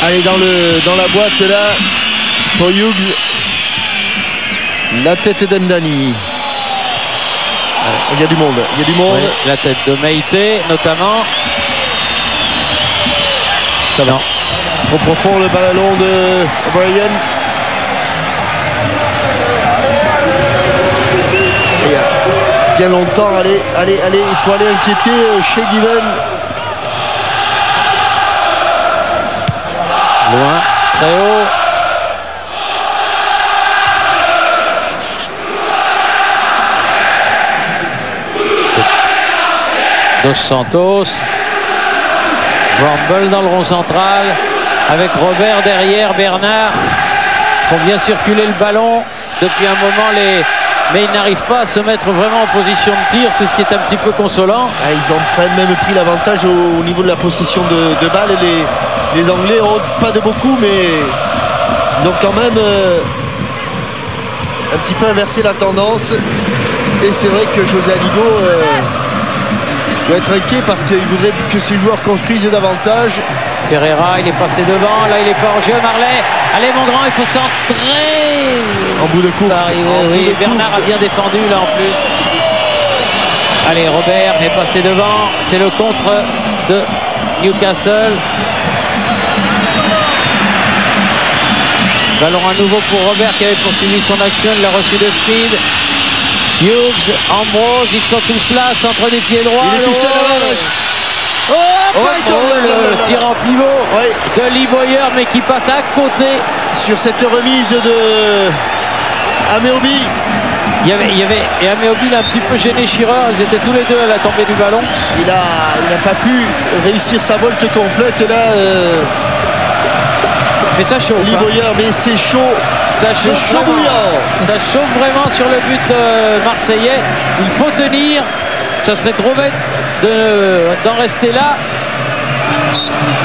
Allez dans la boîte là pour Hughes. La tête d'Emdani. Il y a du monde. Oui, la tête de Meite notamment. Ça va. Trop profond le ballon de O'Brien. Il y a bien longtemps. Allez, il faut aller inquiéter Shea Given. Loin, très haut. Dos Santos. Bramble dans le rond central. Avec Robert derrière, Bernard. Font bien circuler le ballon. Depuis un moment, mais ils n'arrivent pas à se mettre vraiment en position de tir. C'est ce qui est un petit peu consolant. Ils ont même pris l'avantage au niveau de la possession de balles. Et les Anglais ont pas de beaucoup, mais ils ont quand même un petit peu inversé la tendance. Et c'est vrai que José Anigo doit être inquiet parce qu'il voudrait que ses joueurs construisent davantage. Ferreira, il est passé devant. Là, il est pas en jeu. Marley, allez mon grand, il faut centrer. En bout de course. Oui, Bernard a bien défendu là en plus. Allez, Robert est passé devant. C'est le contre de Newcastle. Ballon à nouveau pour Robert qui avait poursuivi son action. Il l'a reçu de speed. Hughes, Ambrose, ils sont tous là, centre des pieds droits. Il est tout seul le tir en pivot de Lee Boyer, mais qui passe à côté. Sur cette remise de Ameobi. Il y avait et Ameobi l'a un petit peu gêné Shearer. Ils étaient tous les deux à la tombée du ballon. Il n'a pas pu réussir sa volte complète là. Mais ça chauffe. Lee Boyer, mais c'est chaud. Ça chauffe bouillant. Ça chauffe vraiment sur le but marseillais. Il faut tenir. Ça serait trop bête d'en rester là.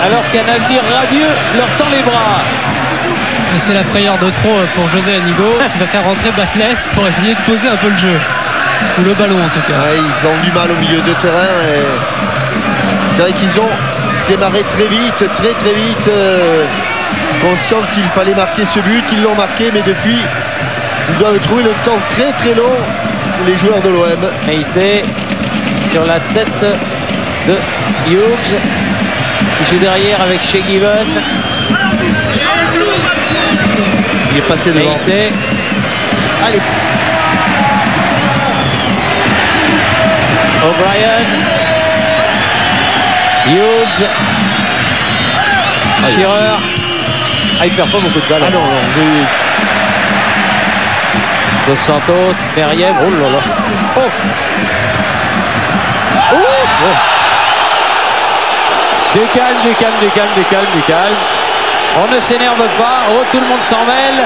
Alors qu'un avenir radieux leur tend les bras. Et c'est la frayeur de trop pour José Anigo qui va faire rentrer Batles pour essayer de poser un peu le jeu. ou le ballon en tout cas. Ouais, ils ont du mal au milieu de terrain. Et c'est vrai qu'ils ont démarré très vite, très vite, conscients qu'il fallait marquer ce but. Ils l'ont marqué, mais depuis, ils doivent trouver le temps très long, les joueurs de l'OM. Meïté sur la tête de Hughes qui joue derrière avec Shea Given. Il est passé devant. Meïté. Allez. O'Brien. Hughes. Shearer. Ah, il perd pas beaucoup de balles. Ah non, Dos Santos, Meriem. Oh là là. Oh. Oh. Du calme. On ne s'énerve pas. Oh, tout le monde s'en mêle.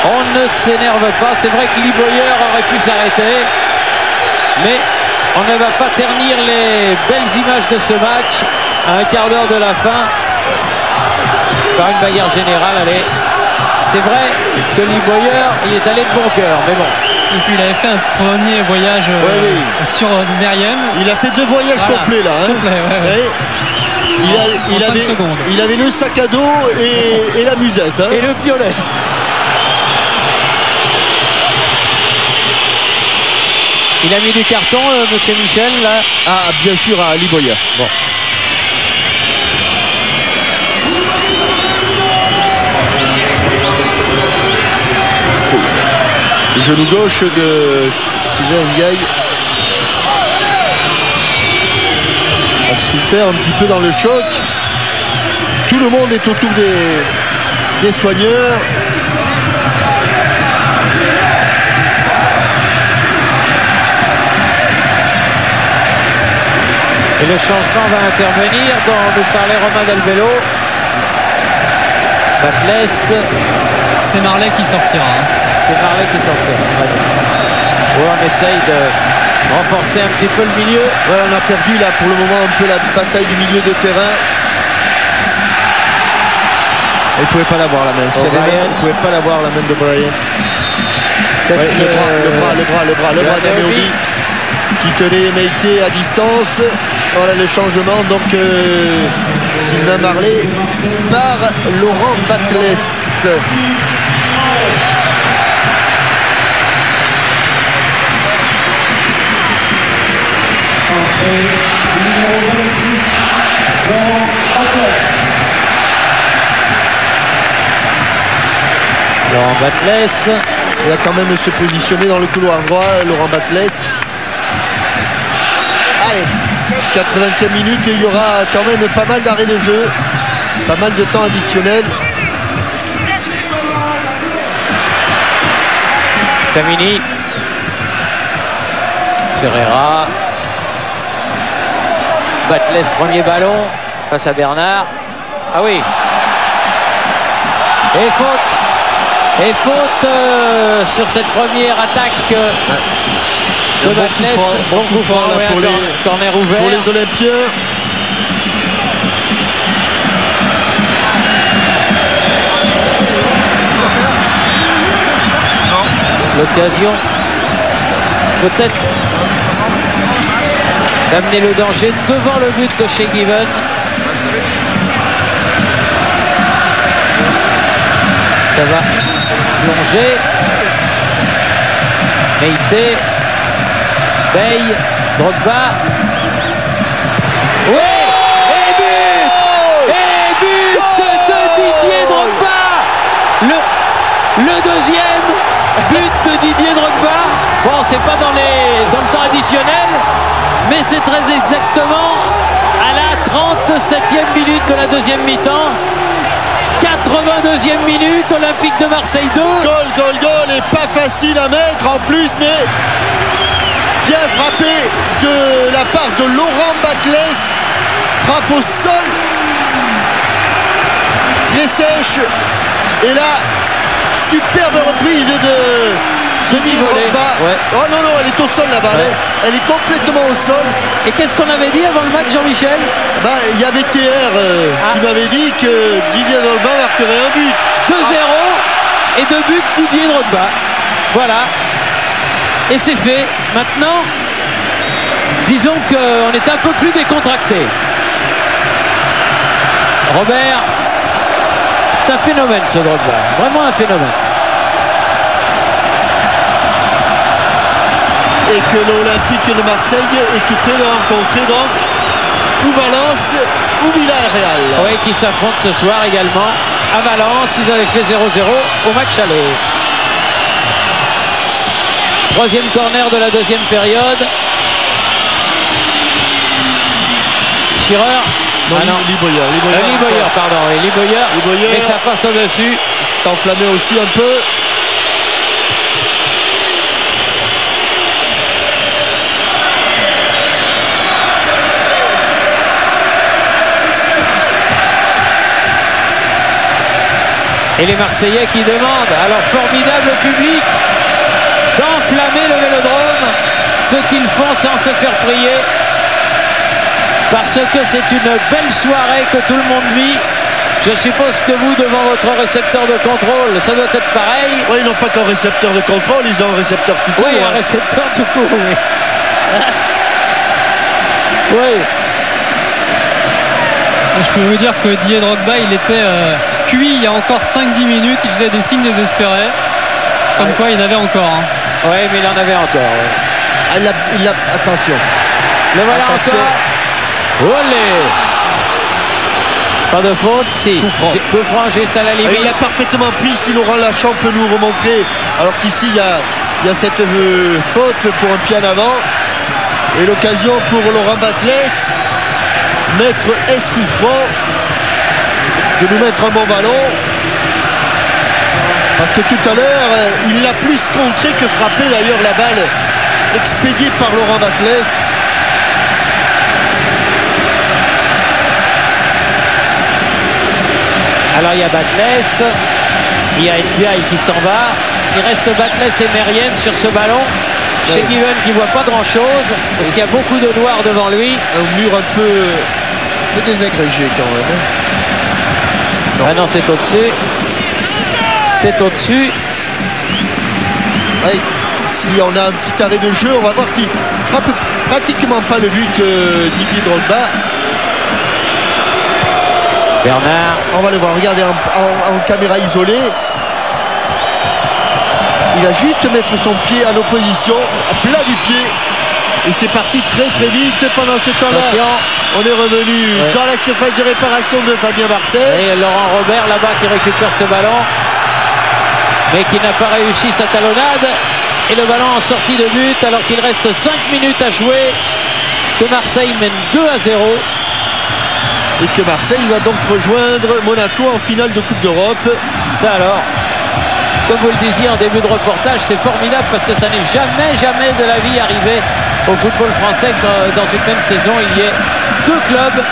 On ne s'énerve pas. C'est vrai que Lee Bowyer aurait pu s'arrêter. Mais on ne va pas ternir les belles images de ce match à un quart d'heure de la fin par une bagarre générale. Allez, c'est vrai que Lee Bowyer, il est allé de bon cœur, mais bon. Et puis il avait fait un premier voyage sur Meriem. Il a fait 2 voyages complets là. Hein. Complet, ouais. Il avait le sac à dos et la musette. Hein. Et le piolet. Il a mis du carton, monsieur Michel, là. Ah, bien sûr, à Lee Bowyer. Bon. Le genou gauche de Sylvain Ndiaye a souffert un petit peu dans le choc. Tout le monde est autour des soigneurs. Et le changement va intervenir dont nous parlait Romain Delbello. Batles. C'est Marley qui sortira. C'est Marley qui sortira. Ouais, on essaye de renforcer un petit peu le milieu. Ouais, on a perdu là pour le moment un peu la bataille du milieu de terrain. Il ne pouvait pas l'avoir la main. S'il y avait main, il ne pouvait pas l'avoir la main de Brian. Ouais, le bras d'Ameobi qui tenait Meïté à distance. Voilà le changement. Donc Sylvain Marley par Laurent Batles. Laurent Batles. Il va quand même se positionner dans le couloir droit, Laurent Batles. Allez, 80e minute et il y aura quand même pas mal d'arrêts de jeu, pas mal de temps additionnel. Camini. Ferreira. Batles, premier ballon face à Bernard. Ah oui. Et faute. Et faute sur cette première attaque de Batles. Bon coup franc là pour corner ouvert. Pour les Olympiens. L'occasion peut-être d'amener le danger devant le but de Shea Given. Ça va plonger. Meïté. Bey. Drogba. Oui. Et but. Et but de Didier Drogba. Le deuxième but de Didier Drogba. Bon, c'est pas dans le temps additionnel, mais c'est très exactement à la 37e minute de la deuxième mi-temps. 82e minute, Olympique de Marseille 2. Goal et pas facile à mettre en plus, mais bien frappé de la part de Laurent Batles. Frappe au sol, très sèche. Et là, superbe reprise de Drogba. Ouais. Oh non, elle est au sol là-bas. Ouais. Elle est complètement au sol. Et qu'est-ce qu'on avait dit avant le match, Jean-Michel? Il y avait TR qui m'avait dit que Didier Drogba marquerait un but. 2-0 et 2 buts Didier Drogba. Voilà. Et c'est fait. Maintenant, disons qu'on est un peu plus décontracté. Robert, c'est un phénomène ce Drogba, vraiment un phénomène. Et que l'Olympique de Marseille est tout près de rencontrer donc ou Valence ou Villarreal. Oui, qui s'affrontent ce soir également à Valence. Ils avaient fait 0-0 au match aller. Troisième corner de la deuxième période. Schirrer. Non, Liboyer, pardon. Liboyer, mais ça passe au-dessus. C'est enflammé aussi un peu. Et les Marseillais qui demandent à leur formidable public d'enflammer le Vélodrome, ce qu'ils font sans se faire prier, parce que c'est une belle soirée que tout le monde vit. Je suppose que vous, devant votre récepteur de contrôle, ça doit être pareil. Oui, ils n'ont pas qu'un récepteur de contrôle, ils ont un récepteur tout court. Oui, un récepteur tout court, oui. Oui. Je peux vous dire que Didier Drogba, il était cuit il y a encore 5-10 minutes. Il faisait des signes désespérés. Comme quoi, il en avait encore. Hein. Oui, mais il en avait encore. Oui. Ah, attention. Le voilà encore. Olé. Pas de faute, si. Coup franc juste à la limite. Il a parfaitement pris, si Laurent Lachant peut nous remontrer. Alors qu'ici, il y a cette faute pour un pied en avant. Et l'occasion pour Laurent Batles, maître Escoufrant, de nous mettre un bon ballon. Parce que tout à l'heure, il l'a plus contré que frappé d'ailleurs la balle expédiée par Laurent Batles. Alors il y a Batles, il y a Ndiaye qui s'en va. Il reste Batles et Meriem sur ce ballon. Ouais. Chez Given qui ne voit pas grand chose parce qu'il y a beaucoup de noir devant lui. Un mur un peu désagrégé quand même. Non. Ah non, c'est au-dessus. C'est au-dessus. Ouais, si on a un petit arrêt de jeu, on va voir qu'il frappe pratiquement pas le but Didier Drogba. Bernard. On va le voir, regardez en caméra isolée. Il va juste mettre son pied à l'opposition, à plat du pied. Et c'est parti très très vite. Pendant ce temps-là, on est revenu dans la surface de réparation de Fabien Barthez. Et Laurent Robert là-bas qui récupère ce ballon, mais qui n'a pas réussi sa talonnade. Et le ballon en sortie de but alors qu'il reste 5 minutes à jouer. Que Marseille mène 2-0. Et que Marseille va donc rejoindre Monaco en finale de Coupe d'Europe. Ça alors, comme vous le disiez en début de reportage, c'est formidable parce que ça n'est jamais de la vie arrivé au football français que dans une même saison il y ait deux clubs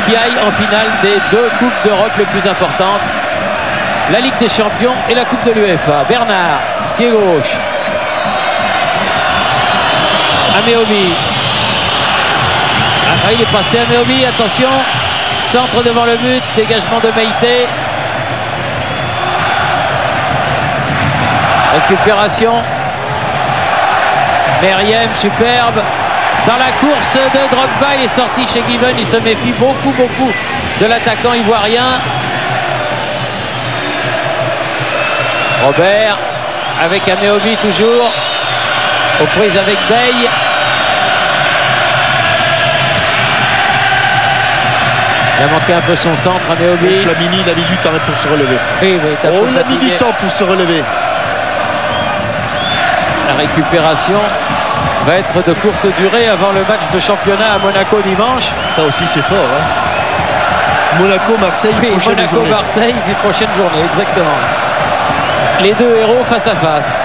qui aillent en finale des deux Coupes d'Europe les plus importantes, la Ligue des Champions et la Coupe de l'UEFA. Bernard, pied gauche. Ameobi. Ah, il est passé Ameobi, attention. Centre devant le but, dégagement de Meïté. Récupération. Meriem, superbe. Dans la course de Drogba, il est sorti chez Given. Il se méfie beaucoup de l'attaquant ivoirien. Robert avec Ameobi toujours. Aux prises avec Bey. Il a manqué un peu son centre, Ameobi. Flamini, il a mis du temps pour se relever. Oui, il a mis du temps pour se relever. La récupération va être de courte durée avant le match de championnat à Monaco dimanche. Ça aussi c'est fort. Hein. Monaco-Marseille, oui, Monaco-Marseille, prochaine journée, exactement. Les deux héros face à face.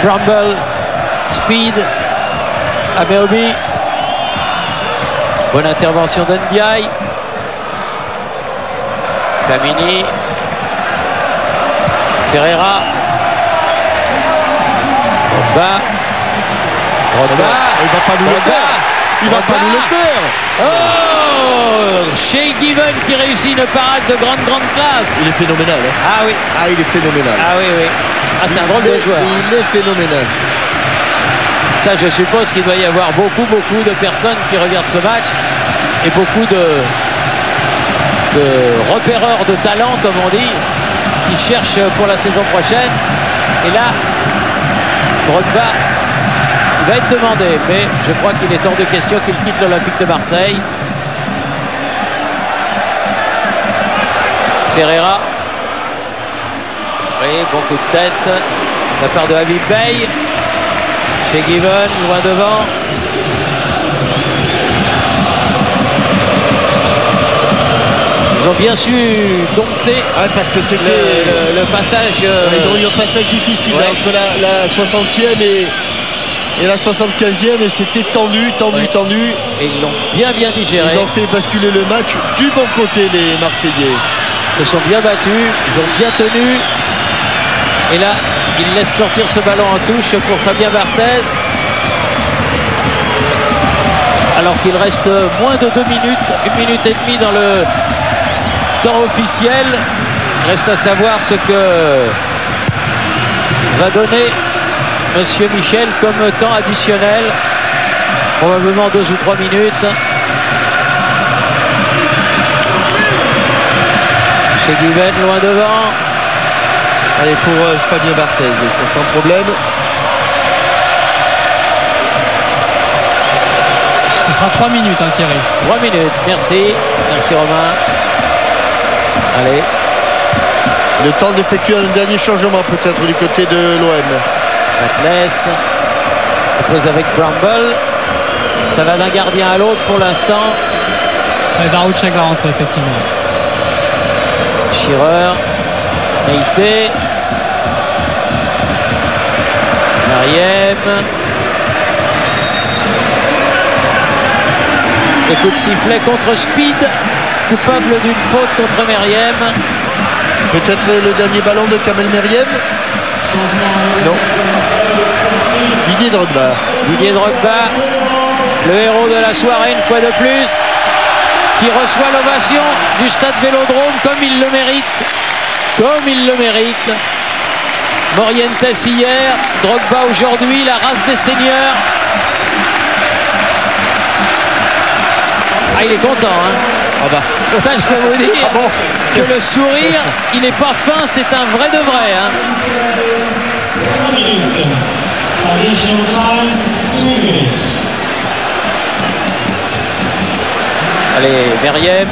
Bramble, Speed, Ameobi. Bonne intervention d'Ndiaye. Flamini. Ferreira. Drogba. Il va pas nous le faire. Il va pas nous le faire. Oh, Shay Given qui réussit une parade de grande classe. Il est phénoménal. Hein. Ah oui. Ah, il est phénoménal. Ah oui. Ah, c'est un drôle de joueur. Il est phénoménal. Ça, je suppose qu'il doit y avoir beaucoup de personnes qui regardent ce match et beaucoup de repéreurs de talent, comme on dit, qui cherchent pour la saison prochaine. Et là, Drogba va être demandé, mais je crois qu'il est hors de question qu'il quitte l'Olympique de Marseille. Ferreira. Oui, bon coup de tête de la part de Habib Beye. Chez Given, loin devant. Ils ont bien su dompter parce que c'était le passage. Ils ont eu un passage difficile entre la 60e et la 75e, et c'était tendu. Et ils l'ont bien digéré. Ils ont fait basculer le match du bon côté, les Marseillais. Ils se sont bien battus, ils ont bien tenu. Et là, il laisse sortir ce ballon en touche pour Fabien Barthez. Alors qu'il reste moins de 2 minutes, 1 minute et demie dans le temps officiel. Il reste à savoir ce que va donner Monsieur Michel comme temps additionnel. Probablement 2 ou 3 minutes. Chez Given, loin devant. Allez, pour Fabien Barthez, ça sans problème. Ce sera 3 minutes, hein, Thierry. 3 minutes, merci. Merci Romain. Allez. Le temps d'effectuer un dernier changement peut-être du côté de l'OM. Atlas pose avec Bramble. Ça va d'un gardien à l'autre pour l'instant. Varouchek va rentrer effectivement. Schirrer, Meïté, Meriem. Et coup de sifflet contre Speed, coupable d'une faute contre Meriem. Peut-être le dernier ballon de Kamel Meriem. Non. Didier Drogba. Didier Drogba, le héros de la soirée une fois de plus, qui reçoit l'ovation du stade Vélodrome comme il le mérite. Comme il le mérite. Morientes hier, Drogba aujourd'hui, la race des seigneurs. Ah, il est content, hein. Ah bah. Ça, je peux vous dire que le sourire, il n'est pas fin, c'est un vrai de vrai, hein. Allez, Meriem.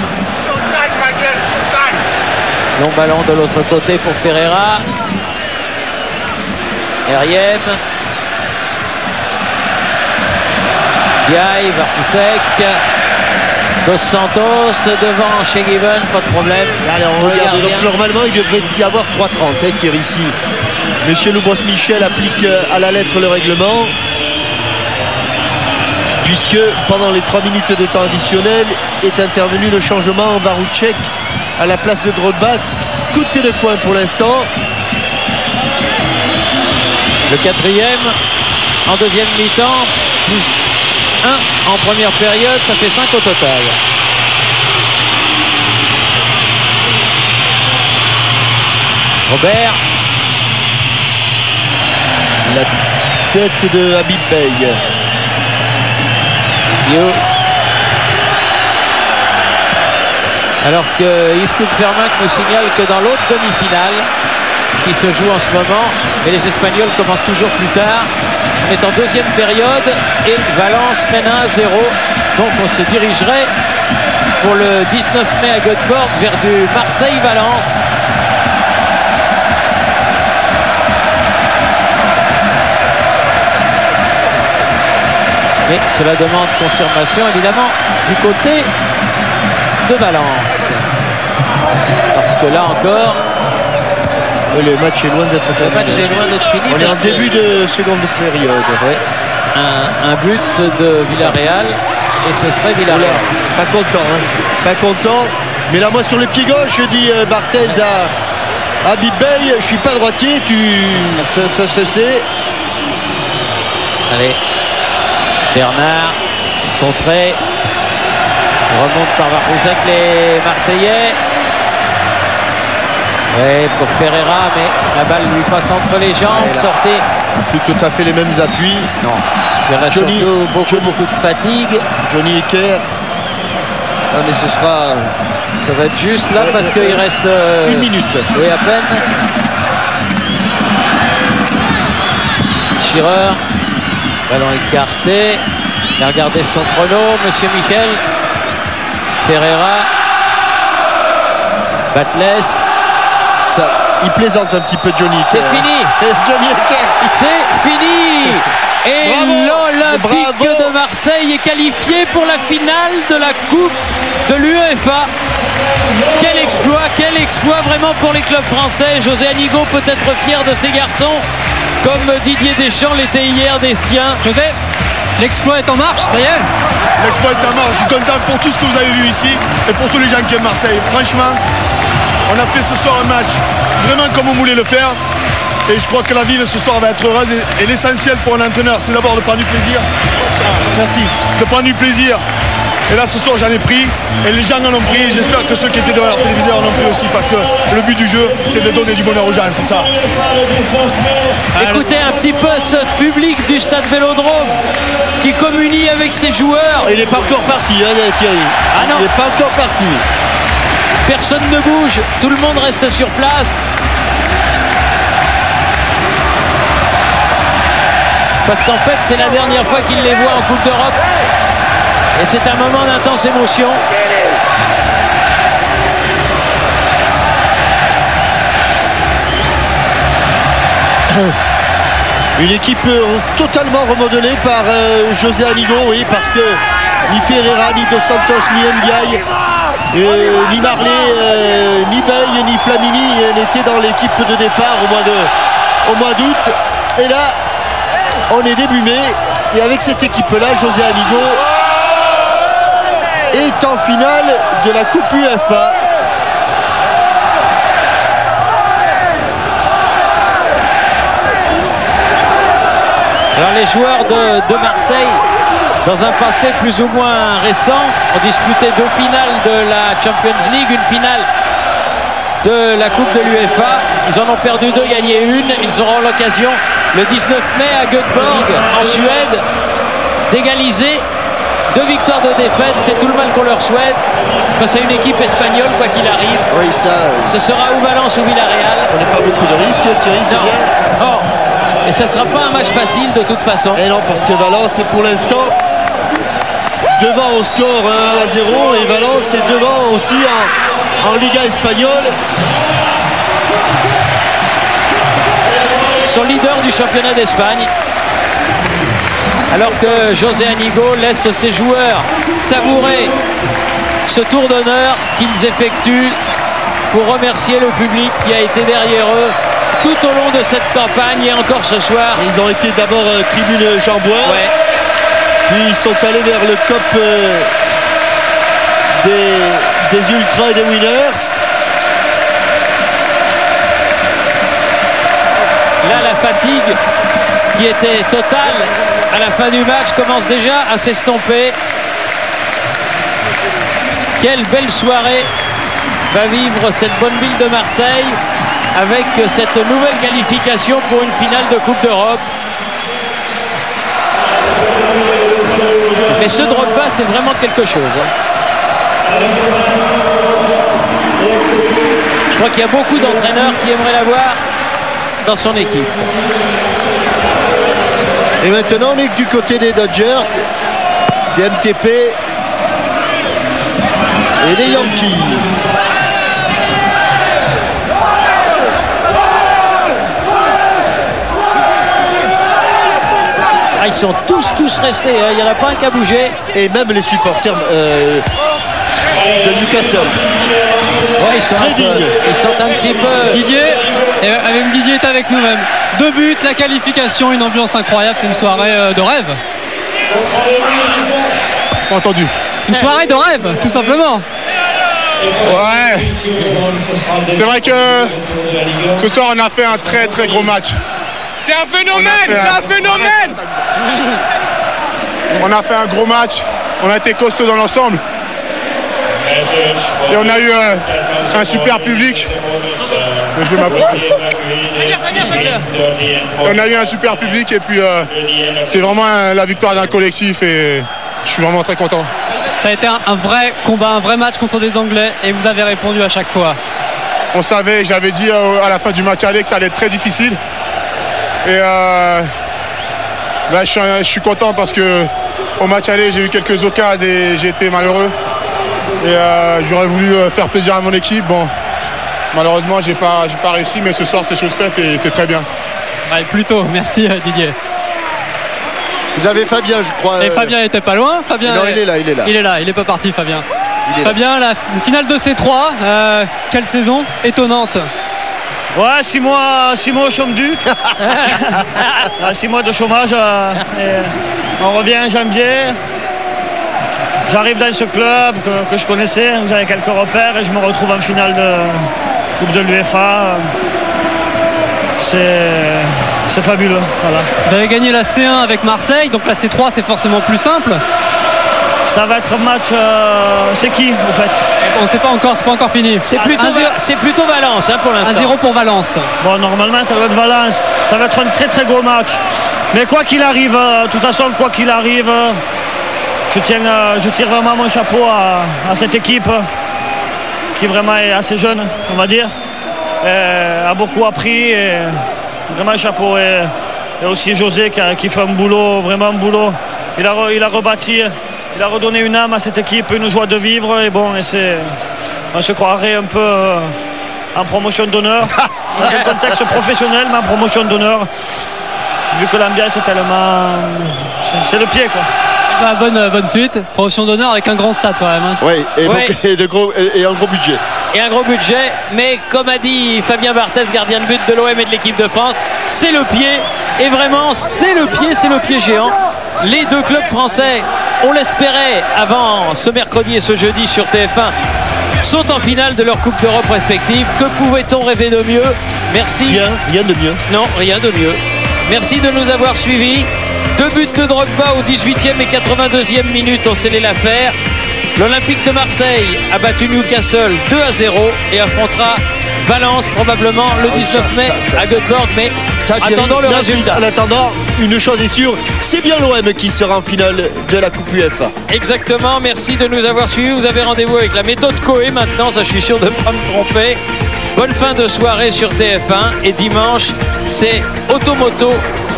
Long ballon de l'autre côté pour Ferreira. Meriem. Biaï, Bartousek. Dos Santos devant chez Given, pas de problème. Allez, on regarde. Donc normalement, il devrait y avoir 3:30, Thierry, ici. Monsieur Loubros-Michel applique à la lettre le règlement, puisque pendant les 3 minutes de temps additionnel est intervenu le changement en Varouchek à la place de Drogba. Coup de pied de coin pour l'instant. Le 4e en deuxième mi-temps, plus 1 en première période, ça fait 5 au total. Robert. La tête de Habib Beye. Yo. Alors que Yves Koupfermac nous signale que dans l'autre demi-finale qui se joue en ce moment, et les Espagnols commencent toujours plus tard, on est en deuxième période et Valence mène 1-0. Donc on se dirigerait pour le 19 mai à Göteborg vers du Marseille-Valence. Mais cela demande confirmation évidemment du côté de Valence. Parce que là encore, le match est loin d'être terminé. Le match est loin d'être fini. On est en début de seconde période. Ouais. Un but de Villarreal et ce serait Villarreal. Pas content, hein. Pas content. Mais là, moi, sur le pied gauche, je dis Barthez à Habib Beye, je suis pas droitier, ça se sait. Allez, Bernard, Contré. Remonte par Barbouzek les Marseillais. Ouais, pour Ferreira, mais la balle lui passe entre les jambes. Sortez. Plus tout à fait les mêmes appuis. Non. Il y aura surtout beaucoup de fatigue. Johnny Ecker. Ah, mais ce sera. Ça va être juste là parce qu'il reste. 1 minute. Oui, à peine. Schirrer. Ballon écarté. Il a regardé son chrono, monsieur Michel. Ferreira. Batles. Ça, il plaisante un petit peu Johnny. C'est fini. Johnny Ecker. C'est fini. Et l'Olympique de Marseille est qualifié pour la finale de la Coupe de l'UEFA. Quel exploit vraiment pour les clubs français. José Anigo peut être fier de ses garçons, comme Didier Deschamps l'était hier des siens. José, l'exploit est en marche, ça y est. L'exploit est en marche. Je suis content pour tout ce que vous avez vu ici et pour tous les gens qui aiment Marseille. Franchement, on a fait ce soir un match vraiment comme on voulait le faire. Et je crois que la ville ce soir va être heureuse. Et l'essentiel pour un entraîneur, c'est d'abord de prendre du plaisir. Merci. De prendre du plaisir. Et là, ce soir, j'en ai pris. Et les gens en ont pris. Et j'espère que ceux qui étaient devant leur téléviseur en ont pris aussi. Parce que le but du jeu, c'est de donner du bonheur aux gens. C'est ça. Écoutez un petit peu ce public du stade Vélodrome qui communie avec ses joueurs. Il n'est pas encore parti, hein, Thierry. Ah non. Il n'est pas encore parti. Personne ne bouge. Tout le monde reste sur place. Parce qu'en fait, c'est la dernière fois qu'il les voit en Coupe d'Europe. Et c'est un moment d'intense émotion. Une équipe totalement remodelée par José Anigo, oui, parce que ni Ferreira, ni Dos Santos, ni Ndiaye, ni Marley, ni Bey, ni Flamini n'étaient dans l'équipe de départ au mois d'août. Et là, on est début mai, et avec cette équipe-là, José Anigo est en finale de la Coupe UEFA. Alors les joueurs de Marseille, dans un passé plus ou moins récent, ont disputé 2 finales de la Champions League, une finale de la Coupe de l'UEFA. Ils en ont perdu 2, gagné 1. Ils auront l'occasion le 19 mai à Göteborg, en Suède, d'égaliser. 2 victoires de défaite, c'est tout le mal qu'on leur souhaite face à une équipe espagnole, quoi qu'il arrive. Oui, ça. Ce sera ou Valence ou Villarreal. On n'a pas beaucoup de risques, Thierry, c'est bien. Oh. Et ce ne sera pas un match facile de toute façon. Et non, parce que Valence est pour l'instant devant au score 1-0 et Valence est devant aussi en Liga espagnole. Son leader du championnat d'Espagne. Alors que José Anigo laisse ses joueurs savourer ce tour d'honneur qu'ils effectuent pour remercier le public qui a été derrière eux tout au long de cette campagne et encore ce soir. Ils ont été d'abord tribune Jean-Bouin, ouais. Puis ils sont allés vers le COP des Ultras et des Winners. Là, la fatigue qui était totale à la fin du match commence déjà à s'estomper. Quelle belle soirée va vivre cette bonne ville de Marseille avec cette nouvelle qualification pour une finale de Coupe d'Europe. Mais ce Drogba, c'est vraiment quelque chose. Je crois qu'il y a beaucoup d'entraîneurs qui aimeraient l'avoir dans son équipe. Et maintenant, on est du côté des Dodgers, des MTP et des Yankees. Ah, ils sont tous restés, hein. Il n'y en a pas un qui a bougé. Et même les supporters de Newcastle. Ouais, ils sont un petit peu... Didier, et même Didier est avec nous même. 2 buts, la qualification, une ambiance incroyable, c'est une soirée de rêve. Pas entendu. Une soirée de rêve, tout simplement. Ouais, c'est vrai que ce soir on a fait un très très gros match. C'est un phénomène, c'est un phénomène. On a fait un gros match. On a été costaud dans l'ensemble. Et on a eu un super public. Je vais m'approcher. On a eu un super public et puis c'est vraiment la victoire d'un collectif et je suis vraiment très content. Ça a été un vrai combat, un vrai match contre des Anglais et vous avez répondu à chaque fois. On savait, j'avais dit à la fin du match aller que ça allait être très difficile. Et là, je suis content parce que au match aller, j'ai eu quelques occasions et j'ai été malheureux. Et j'aurais voulu faire plaisir à mon équipe. Bon, malheureusement, j'ai pas réussi, mais ce soir, c'est chose faite et c'est très bien. Ouais, plutôt, merci Didier. Vous avez Fabien, je crois. Et Fabien était pas loin. Fabien, non, il est là. Il est là, il est pas parti, Fabien. Fabien, là. La finale de C3, quelle saison étonnante. Ouais, 6 mois au chômage. 6 mois de chômage. On revient en janvier. J'arrive dans ce club que je connaissais, où j'avais quelques repères et je me retrouve en finale de Coupe de l'UEFA. C'est fabuleux. Voilà. Vous avez gagné la C1 avec Marseille, donc la C3 c'est forcément plus simple. Ça va être un match. C'est qui en fait? On ne sait pas encore, c'est pas encore fini. C'est plutôt Valence pour l'instant. 1-0 pour Valence. Bon, normalement ça va être Valence. Ça va être un très très gros match. Mais quoi qu'il arrive, de toute façon, quoi qu'il arrive, je tire vraiment mon chapeau à cette équipe qui vraiment est assez jeune, on va dire. A beaucoup appris. Et vraiment chapeau. Et aussi José qui fait vraiment un boulot. Il a rebâti. Il a redonné une âme à cette équipe, une joie de vivre et bon, on se croirait un peu en promotion d'honneur, dans un contexte professionnel, mais en promotion d'honneur, vu que l'ambiance est tellement... C'est le pied, quoi. Bah, bonne suite, promotion d'honneur avec un grand stade quand même. Hein. Oui, et un gros budget. Et un gros budget, mais comme a dit Fabien Barthez, gardien de but de l'OM et de l'équipe de France, c'est le pied, et vraiment c'est le pied géant. Les deux clubs français, on l'espérait avant ce mercredi et ce jeudi sur TF1, sont en finale de leur Coupe d'Europe respective. Que pouvait-on rêver de mieux? Merci. Rien de mieux. Non, rien de mieux. Merci de nous avoir suivis. 2 buts de Drogba au 18e et 82e minute ont scellé l'affaire. L'Olympique de Marseille a battu Newcastle 2-0 et affrontera Valence probablement le 19 mai à Göteborg, mais attendons le résultat. En attendant, une chose est sûre, c'est bien l'OM qui sera en finale de la Coupe UEFA. Exactement, merci de nous avoir suivis. Vous avez rendez-vous avec la méthode Coé maintenant, ça je suis sûr de ne pas me tromper. Bonne fin de soirée sur TF1 et dimanche c'est Automoto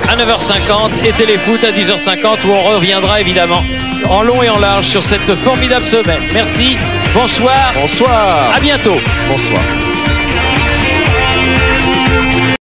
à 9h50 et Téléfoot à 10h50 où on reviendra évidemment en long et en large sur cette formidable semaine. Merci, bonsoir. Bonsoir. À bientôt. Bonsoir.